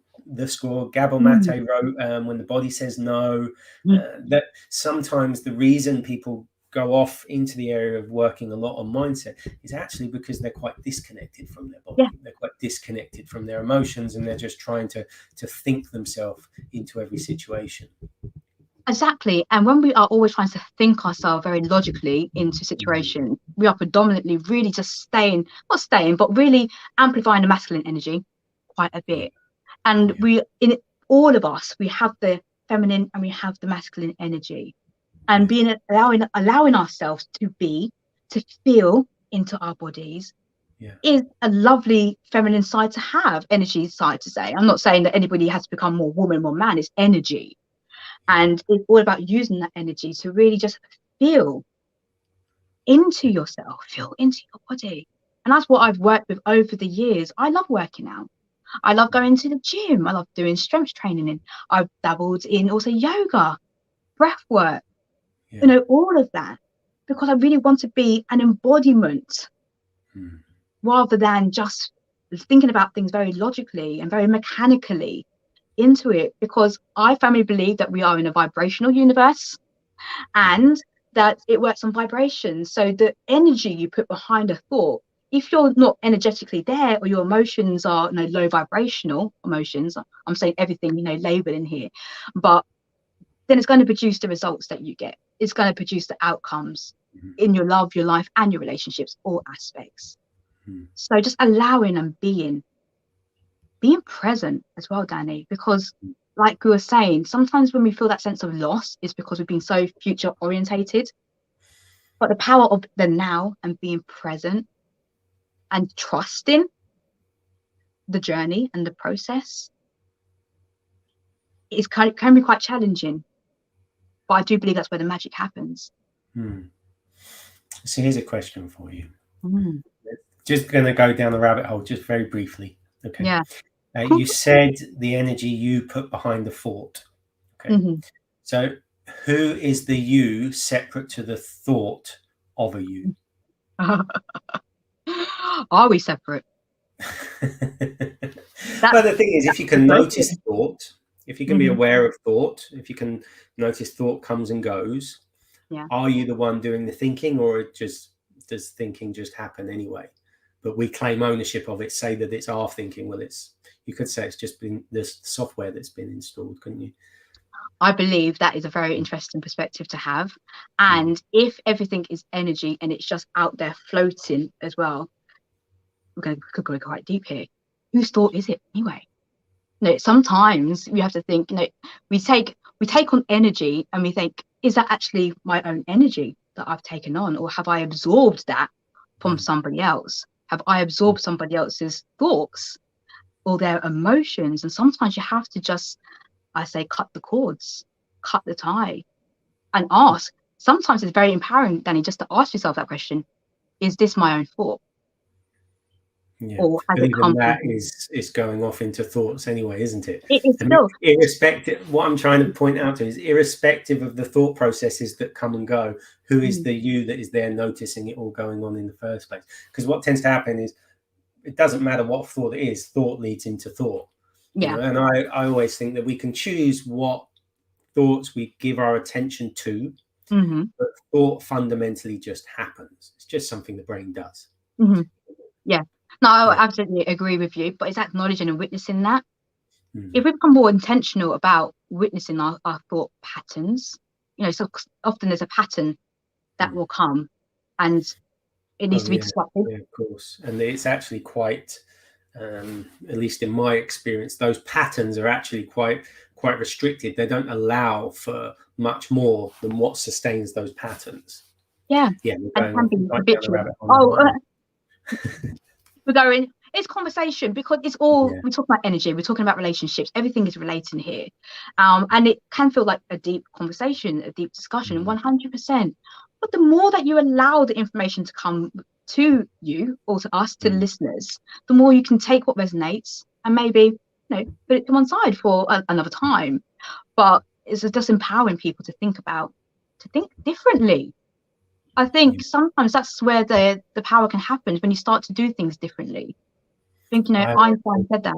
Gabor Mate wrote, When the Body Says No, that sometimes the reason people go off into the area of working a lot on mindset is actually because they're quite disconnected from their body. They're quite disconnected from their emotions, and they're just trying to think themselves into every situation. Exactly. And when we are always trying to think ourselves very logically into situations, we are predominantly really just but really amplifying the masculine energy quite a bit. And all of us, we have the feminine and we have the masculine energy. And allowing ourselves to feel into our bodies is a lovely feminine side to have, energy side to say. I'm not saying that anybody has to become more woman, more man. It's energy. And it's all about using that energy to really just feel into yourself, feel into your body. And that's what I've worked with over the years. I love working out. I love going to the gym. I love doing strength training. And I've dabbled in also yoga, breath work, all of that, because I really want to be an embodiment rather than just thinking about things very logically and very mechanically into it, because I firmly believe that we are in a vibrational universe and that it works on vibrations. So the energy you put behind a thought, if you're not energetically there, or your emotions are low vibrational emotions, I'm saying everything labeled in here, but then it's going to produce the results that you get. It's going to produce the outcomes in your love, your life, and your relationships, all aspects. So just allowing and being present as well, Danny, because like we were saying, sometimes when we feel that sense of loss, it's because we've been so future orientated. But the power of the now and being present and trusting the journey and the process can be quite challenging. But I do believe that's where the magic happens. So here's a question for you. Just going to go down the rabbit hole just very briefly. Okay. Yeah. You said the energy you put behind the thought. Okay. So who is the you separate to the thought of a you? Are we separate? Well, the thing is, if you can notice thought, if you can be aware of thought, if you can notice thought comes and goes, are you the one doing the thinking, or does thinking just happen anyway? But we claim ownership of it, say that it's our thinking. Well, you could say it's just been this software that's been installed, couldn't you? I believe that is a very interesting perspective to have. And if everything is energy and it's just out there floating as well, we could go quite deep here. Whose thought is it anyway? Sometimes we have to think, we take on energy and we think, is that actually my own energy that I've taken on? Or have I absorbed that from somebody else? Have I absorbed somebody else's thoughts or their emotions. And sometimes you have to just, I say, cut the cords, cut the tie, and ask. Sometimes it's very empowering, Danny, just to ask yourself that question: is this my own thought? Yeah, Or has but it even come that from is going off into thoughts anyway, isn't it? it is I mean, still irrespective, what I'm trying to point out to is irrespective of the thought processes that come and go, who is the you that is there noticing it all going on in the first place? Because what tends to happen is it doesn't matter what thought it is, thought leads into thought. You know, and I always think that we can choose what thoughts we give our attention to, but thought fundamentally just happens. It's just something the brain does. Yeah. No, I absolutely agree with you, but it's acknowledging and witnessing that. If we become more intentional about witnessing our thought patterns, you know, so often there's a pattern that will come and it needs to be disrupted. Yeah, of course. And it's actually quite, at least in my experience, those patterns are actually quite restricted. They don't allow for much more than what sustains those patterns. Yeah. Yeah, And can be habitual. We're going, it's conversation because it's all, we're talking about energy, we're talking about relationships, everything is relating here. And it can feel like a deep conversation, a deep discussion, 100%. But the more that you allow the information to come to you or to us, to listeners, the more you can take what resonates and maybe, you know, put it to one side for another time. But it's just empowering people to think differently. I think sometimes that's where the power can happen, when you start to do things differently. I think, you know, Einstein said that.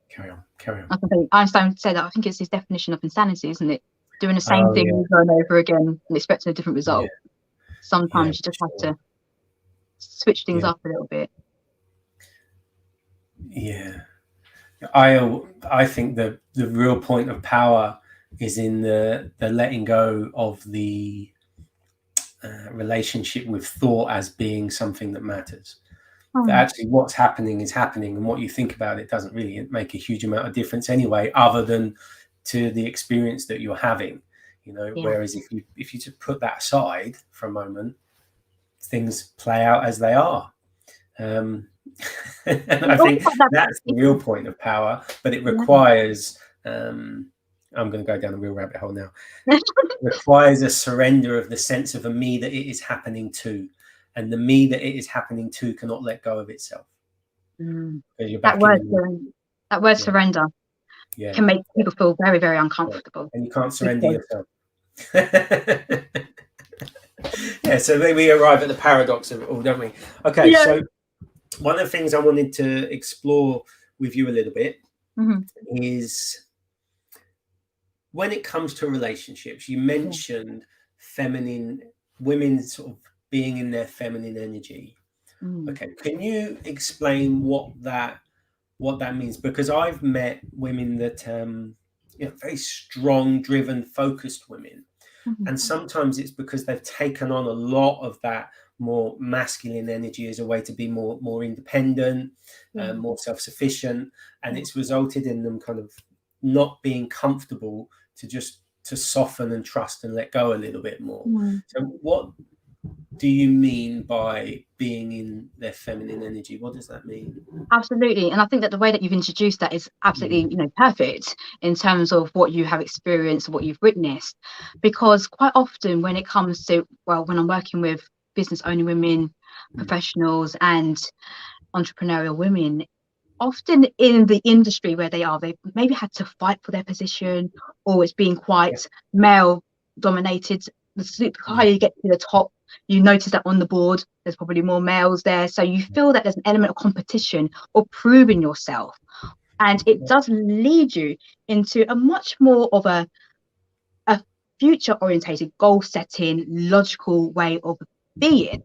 Carry on. Einstein said that. I think it's his definition of insanity, isn't it? Doing the same thing over and over again and expecting a different result. Sometimes you just have to switch things up a little bit. Yeah. I think the real point of power is in the letting go of the relationship with thought as being something that matters. That actually what's happening is happening, and what you think about it doesn't really make a huge amount of difference anyway, other than to the experience that you're having, you know. Whereas if you just put that aside for a moment, things play out as they are. And I think that's the real point of power, but it requires I'm going to go down a real rabbit hole now. It requires a surrender of the sense of a me that it is happening to, and the me that it is happening to cannot let go of itself. That word surrender can make people feel very, very uncomfortable. And you can't surrender yourself. So then we arrive at the paradox of it all, don't we? Okay, so one of the things I wanted to explore with you a little bit is, when it comes to relationships, you mentioned feminine women sort of being in their feminine energy. Okay, can you explain what that means? Because I've met women that you know, very strong, driven, focused women, and sometimes it's because they've taken on a lot of that more masculine energy as a way to be more independent, more self-sufficient, and it's resulted in them kind of not being comfortable to soften and trust and let go a little bit more. So what do you mean by being in their feminine energy? What does that mean? Absolutely. And I think that the way that you've introduced that is absolutely, you know, perfect in terms of what you have experienced, what you've witnessed. Because quite often when it comes to, well, when I'm working with business owning women, professionals and entrepreneurial women, often in the industry where they are, they maybe had to fight for their position, or it's being quite male dominated. The super higher you get to the top, you notice that on the board there's probably more males there, so you feel that there's an element of competition or proving yourself, and it does lead you into a much more of a future orientated, goal setting, logical way of being.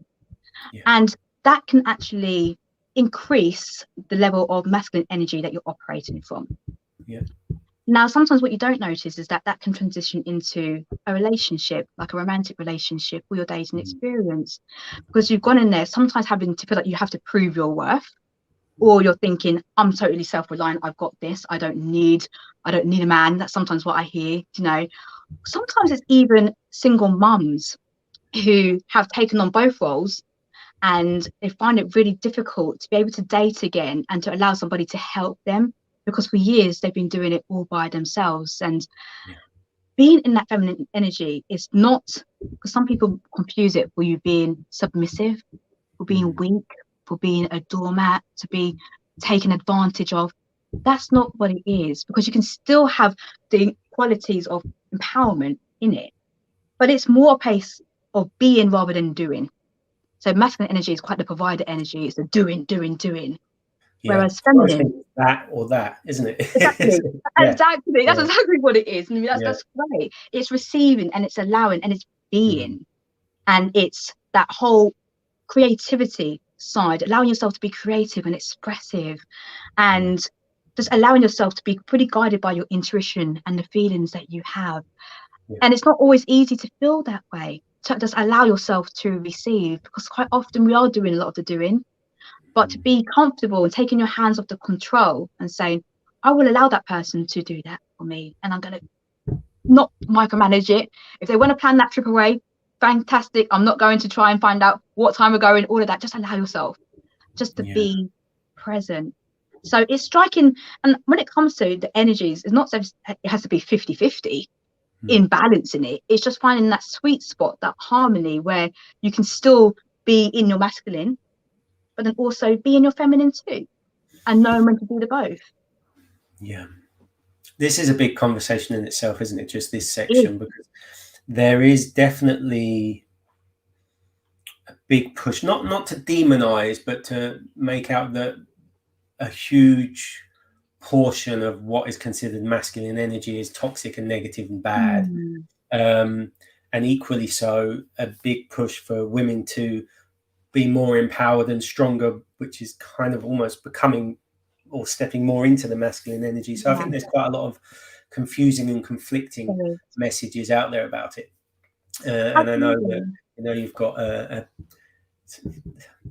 And that can actually increase the level of masculine energy that you're operating from. Now, sometimes what you don't notice is that can transition into a relationship, like a romantic relationship or your dating experience, because you've gone in there sometimes having to feel like you have to prove your worth, or you're thinking, I'm totally self-reliant, I've got this, I don't need a man. That's sometimes what I hear, you know. Sometimes it's even single mums who have taken on both roles, and they find it really difficult to be able to date again and to allow somebody to help them because for years they've been doing it all by themselves. And being in that feminine energy is not, because some people confuse it for you being submissive, for being weak, for being a doormat, to be taken advantage of. That's not what it is, because you can still have the qualities of empowerment in it, but it's more a place of being rather than doing. So masculine energy is quite the provider energy. It's the doing. Yeah. Whereas feminine, that or that, isn't it? exactly, Yeah. exactly. That's exactly what it is. And that's Yeah. great. It's receiving and it's allowing and it's being, and it's that whole creativity side, allowing yourself to be creative and expressive, and just allowing yourself to be pretty guided by your intuition and the feelings that you have. And it's not always easy to feel that way. So just allow yourself to receive, because quite often we are doing a lot of the doing, but to be comfortable and taking your hands off the control and saying, I will allow that person to do that for me, and I'm going to not micromanage it. If they want to plan that trip away, fantastic. I'm not going to try and find out what time we're going, all of that. Just allow yourself just to be present. So it's striking. And when it comes to the energies, it's not so it has to be 50-50 in balancing it. It's just finding that sweet spot, that harmony where you can still be in your masculine, but then also be in your feminine too, and know when to do the both. Yeah. This is a big conversation in itself, isn't it? Just this section, because there is definitely a big push, not to demonize, but to make out that a huge portion of what is considered masculine energy is toxic and negative and bad. And equally so, a big push for women to be more empowered and stronger, which is kind of almost becoming or stepping more into the masculine energy. So I think there's quite a lot of confusing and conflicting messages out there about it. And I know that, you've got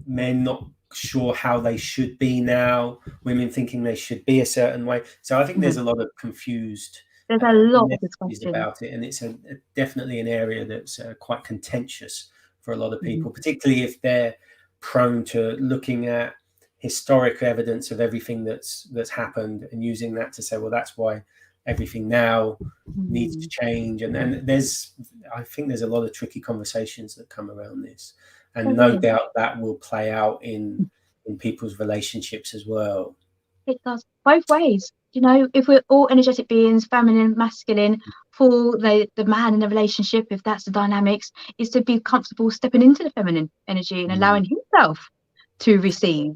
men not sure how they should be now, women thinking they should be a certain way. So I think there's a lot of confused there's a lot of messages about it, and it's definitely an area that's quite contentious for a lot of people, particularly if they're prone to looking at historic evidence of everything that's happened and using that to say, well, that's why everything now needs to change. And I think there's a lot of tricky conversations that come around this, and no doubt that will play out in people's relationships as well. It does both ways. If we're all energetic beings, feminine, masculine, for the man in the relationship, if that's the dynamics, is to be comfortable stepping into the feminine energy and allowing himself to receive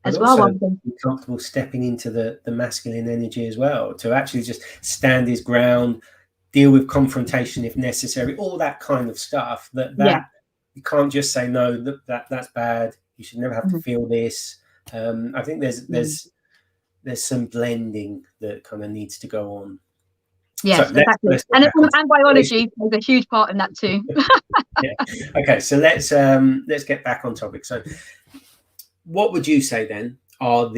as well. Be comfortable stepping into the masculine energy as well, to actually just stand his ground, deal with confrontation if necessary, all that kind of stuff. That you can't just say no, that's bad. You should never have to feel this. I think there's some blending that kind of needs to go on. Yes, so exactly. And biology plays a huge part in that too. Okay, so let's get back on topic. So what would you say then are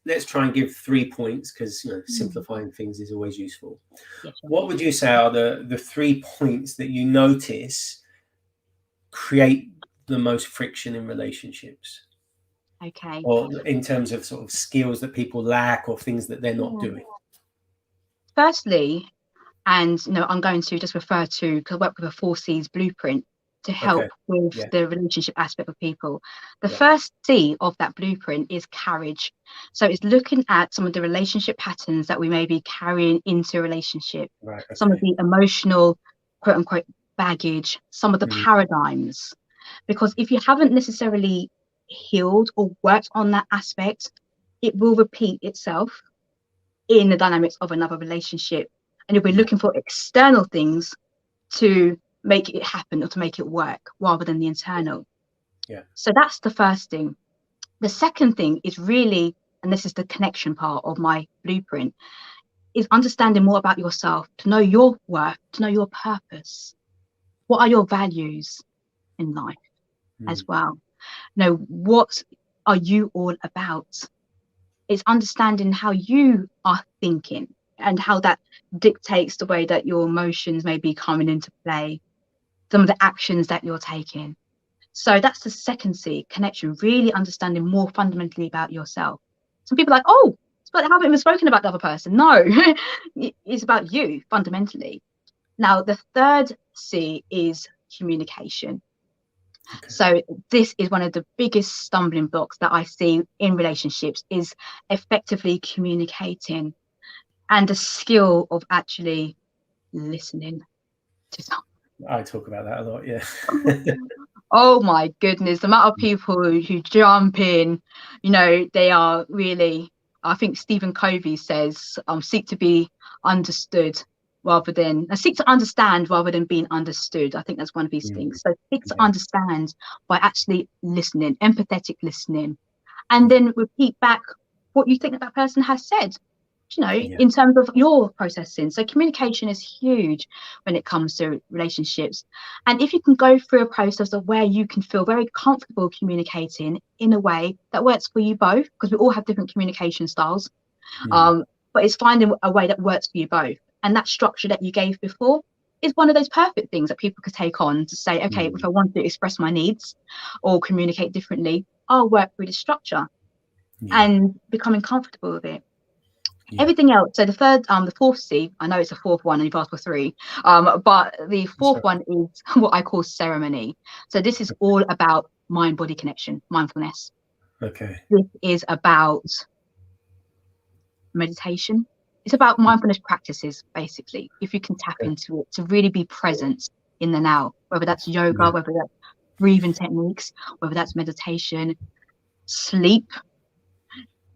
let's try and give 3 points, because simplifying things is always useful. What would you say are the 3 points that you notice create the most friction in relationships? Okay. Or in terms of sort of skills that people lack or things that they're not doing? Firstly, and I'm going to just refer to, because I work with a 4 C's blueprint to help with the relationship aspect of people. The first C of that blueprint is carriage. So it's looking at some of the relationship patterns that we may be carrying into a relationship, some of the emotional, quote unquote, baggage, some of the paradigms. Because if you haven't necessarily healed or worked on that aspect, it will repeat itself in the dynamics of another relationship, and you'll be looking for external things to make it happen or to make it work rather than the internal. So that's the first thing. The second thing is really, and this is the connection part of my blueprint, is understanding more about yourself, to know your worth, to know your purpose. What are your values in life as well? What are you all about? It's understanding how you are thinking and how that dictates the way that your emotions may be coming into play, some of the actions that you're taking. So that's the second C, connection, really understanding more fundamentally about yourself. Some people are like, oh, but I haven't even spoken about the other person. No, it's about you fundamentally. Now, the third C is communication. Okay. So this is one of the biggest stumbling blocks that I see in relationships, is effectively communicating and the skill of actually listening to someone. I talk about that a lot, yeah. Oh my goodness, the amount of people who jump in, you know, they are really, I think Stephen Covey says, seek to be understood rather than, seek to understand rather than being understood. I think that's one of these things. So seek to understand by actually listening, empathetic listening, and then repeat back what you think that person has said, you know, in terms of your processing. So communication is huge when it comes to relationships. And if you can go through a process of where you can feel very comfortable communicating in a way that works for you both, because we all have different communication styles, but it's finding a way that works for you both. And that structure that you gave before is one of those perfect things that people could take on to say, okay, if I want to express my needs or communicate differently, I'll work through the structure and becoming comfortable with it. Everything else. So the fourth C, I know it's a fourth one and you've asked for three, but the fourth one is what I call ceremony. So this is all about mind-body connection, mindfulness. Okay. This is about meditation. It's about mindfulness practices, basically. If you can tap into it, to really be present in the now, whether that's yoga, whether that's breathing techniques, whether that's meditation, sleep,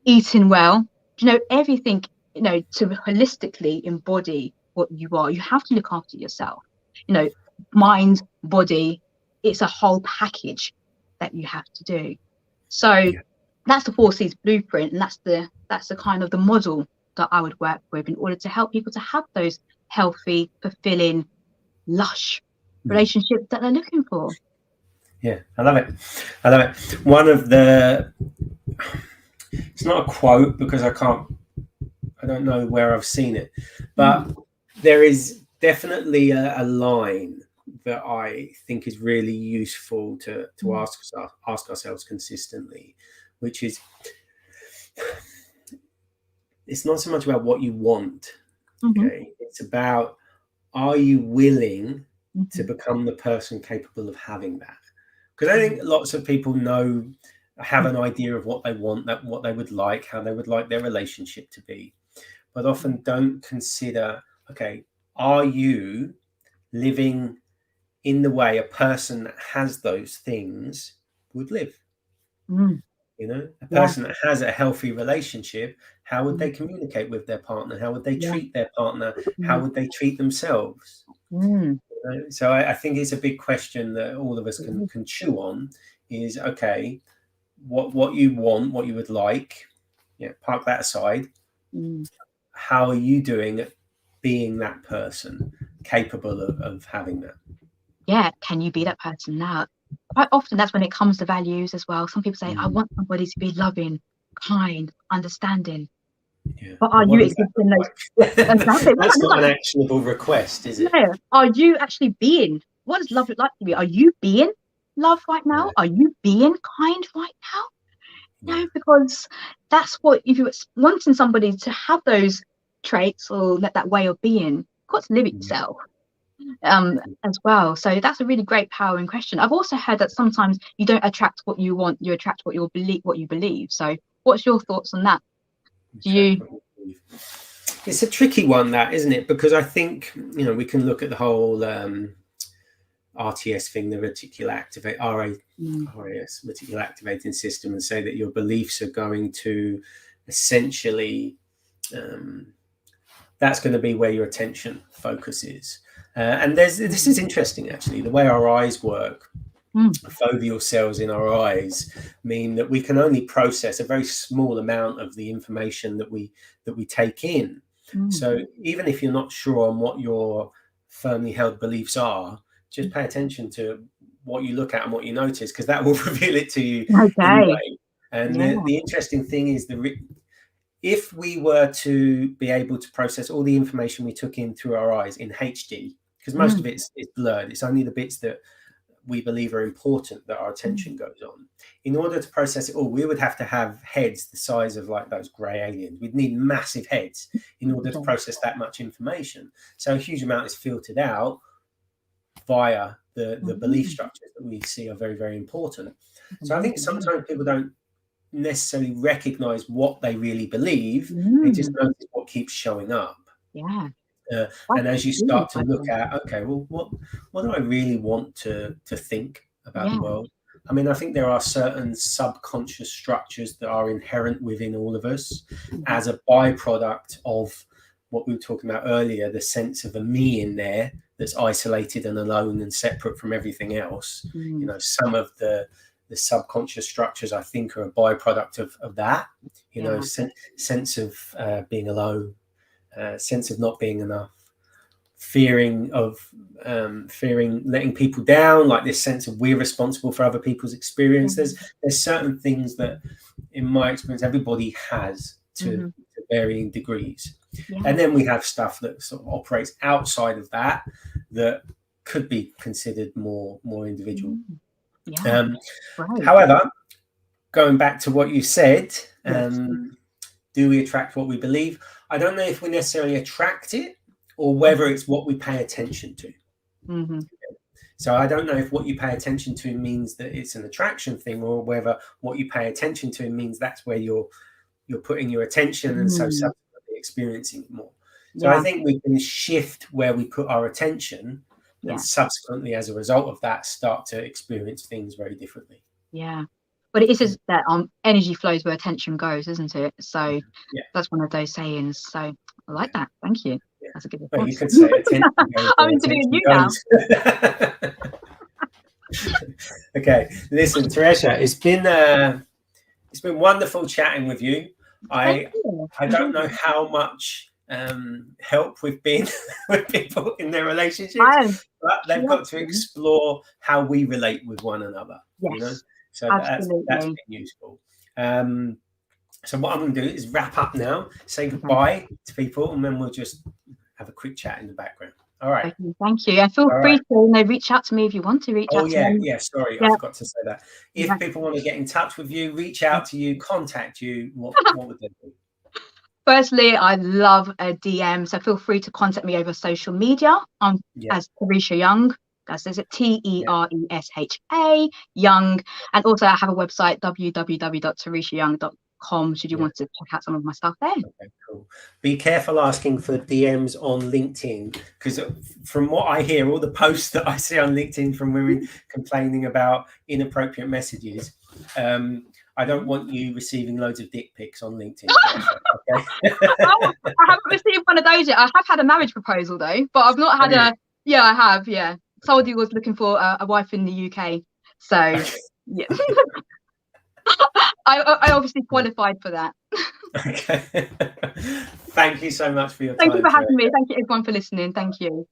eating well, you know, everything, you know, to holistically embody what you are, you have to look after yourself, you know, mind, body, it's a whole package that you have to do. So that's the 4C's blueprint, and that's the kind of the model that I would work with in order to help people to have those healthy, fulfilling, lush relationships that they're looking for. Yeah, I love it. I love it. One of the, it's not a quote because I don't know where I've seen it, but there is definitely a line that I think is really useful to ask ourselves consistently, which is, it's not so much about what you want, okay? It's about, are you willing to become the person capable of having that? Because I think lots of people have an idea of what they want, that what they would like, how they would like their relationship to be, but often don't consider, okay, are you living in the way a person that has those things would live? You know, a person that has a healthy relationship, how would they communicate with their partner? How would they treat their partner? How would they treat themselves? You know? So I think it's a big question that all of us can chew on, is, okay, what you want, what you would like, park that aside. How are you doing at being that person capable of having that? Yeah, can you be that person now? Quite often that's when it comes to values as well. Some people say, I want somebody to be loving, kind, understanding. But are you existing those? That's not an actionable request, is it? Yeah. Are you actually being? What does love look like to you? Are you being love right now? Are you being kind right now? No, because that's what, if you're wanting somebody to have those traits or that way of being, you've got to live it yourself. As well. So that's a really great powering question. I've also heard that sometimes you don't attract what you want, you attract what you believe. So what's your thoughts on that? It's a tricky one, that, isn't it? Because I think, you know, we can look at the whole RTS thing, the reticular activate RAS reticular activating system, and say that your beliefs are going to essentially that's going to be where your attention focus is. And this is interesting, actually, the way our eyes work. Foveal cells in our eyes mean that we can only process a very small amount of the information that we take in. So even if you're not sure on what your firmly held beliefs are, just pay attention to what you look at and what you notice, because that will reveal it to you anyway. And the interesting thing is, if we were to be able to process all the information we took in through our eyes in HD, because most of it's blurred, it's only the bits that we believe are important that our attention goes on. In order to process it all, we would have to have heads the size of like those grey aliens. We'd need massive heads in order to process that much information. So a huge amount is filtered out via the belief structures that we see are very, very important. So I think sometimes people don't necessarily recognize what they really believe. They just notice what keeps showing up. And as you start to look at, okay, well, what do I really want to think about the world? I mean, I think there are certain subconscious structures that are inherent within all of us as a byproduct of what we were talking about earlier, the sense of a me in there that's isolated and alone and separate from everything else. You know, some of the subconscious structures, I think, are a byproduct of that, you know, sense of being alone, sense of not being enough, fearing letting people down, like this sense of we're responsible for other people's experience. There's certain things that, in my experience, everybody has to varying degrees. And then we have stuff that sort of operates outside of that could be considered more individual. However, going back to what you said, do we attract what we believe? I don't know if we necessarily attract it or whether it's what we pay attention to. So I don't know if what you pay attention to means that it's an attraction thing, or whether what you pay attention to means that's where you're putting your attention and so subsequently experiencing it more. So I think we can shift where we put our attention and subsequently, as a result of that, start to experience things very differently. But it is just that energy flows where attention goes, isn't it? So that's one of those sayings. So I like that. Thank you. That's a good response. Well, you could say attention goes I'm interviewing you now. Okay, listen, Teresha, it's been wonderful chatting with you. I don't know how much help we've been with people in their relationships, but they've got to explore how we relate with one another. You know, so that's been useful. So what I'm going to do is wrap up now, say goodbye to people, and then we'll just have a quick chat in the background. All right. Okay, thank you. And feel free to reach out to me if you want to reach out to me. Sorry, I forgot to say that. If people want to get in touch with you, reach out to you, contact you, what would they do? Firstly, I love a DM, so feel free to contact me over social media. As Teresha Young. That's Teresha Young. And also I have a website, www.tereshayoung.com, should you want to check out some of my stuff there. Okay, cool. Be careful asking for DMs on LinkedIn, because from what I hear, all the posts that I see on LinkedIn from women complaining about inappropriate messages, I don't want you receiving loads of dick pics on LinkedIn. Okay? I haven't received one of those yet. I have had a marriage proposal though, but I've not had I have, somebody was looking for a wife in the UK, so I obviously qualified for that. Okay. Thank you so much for your time. Thank you for having me. Thank you everyone for listening. Thank you.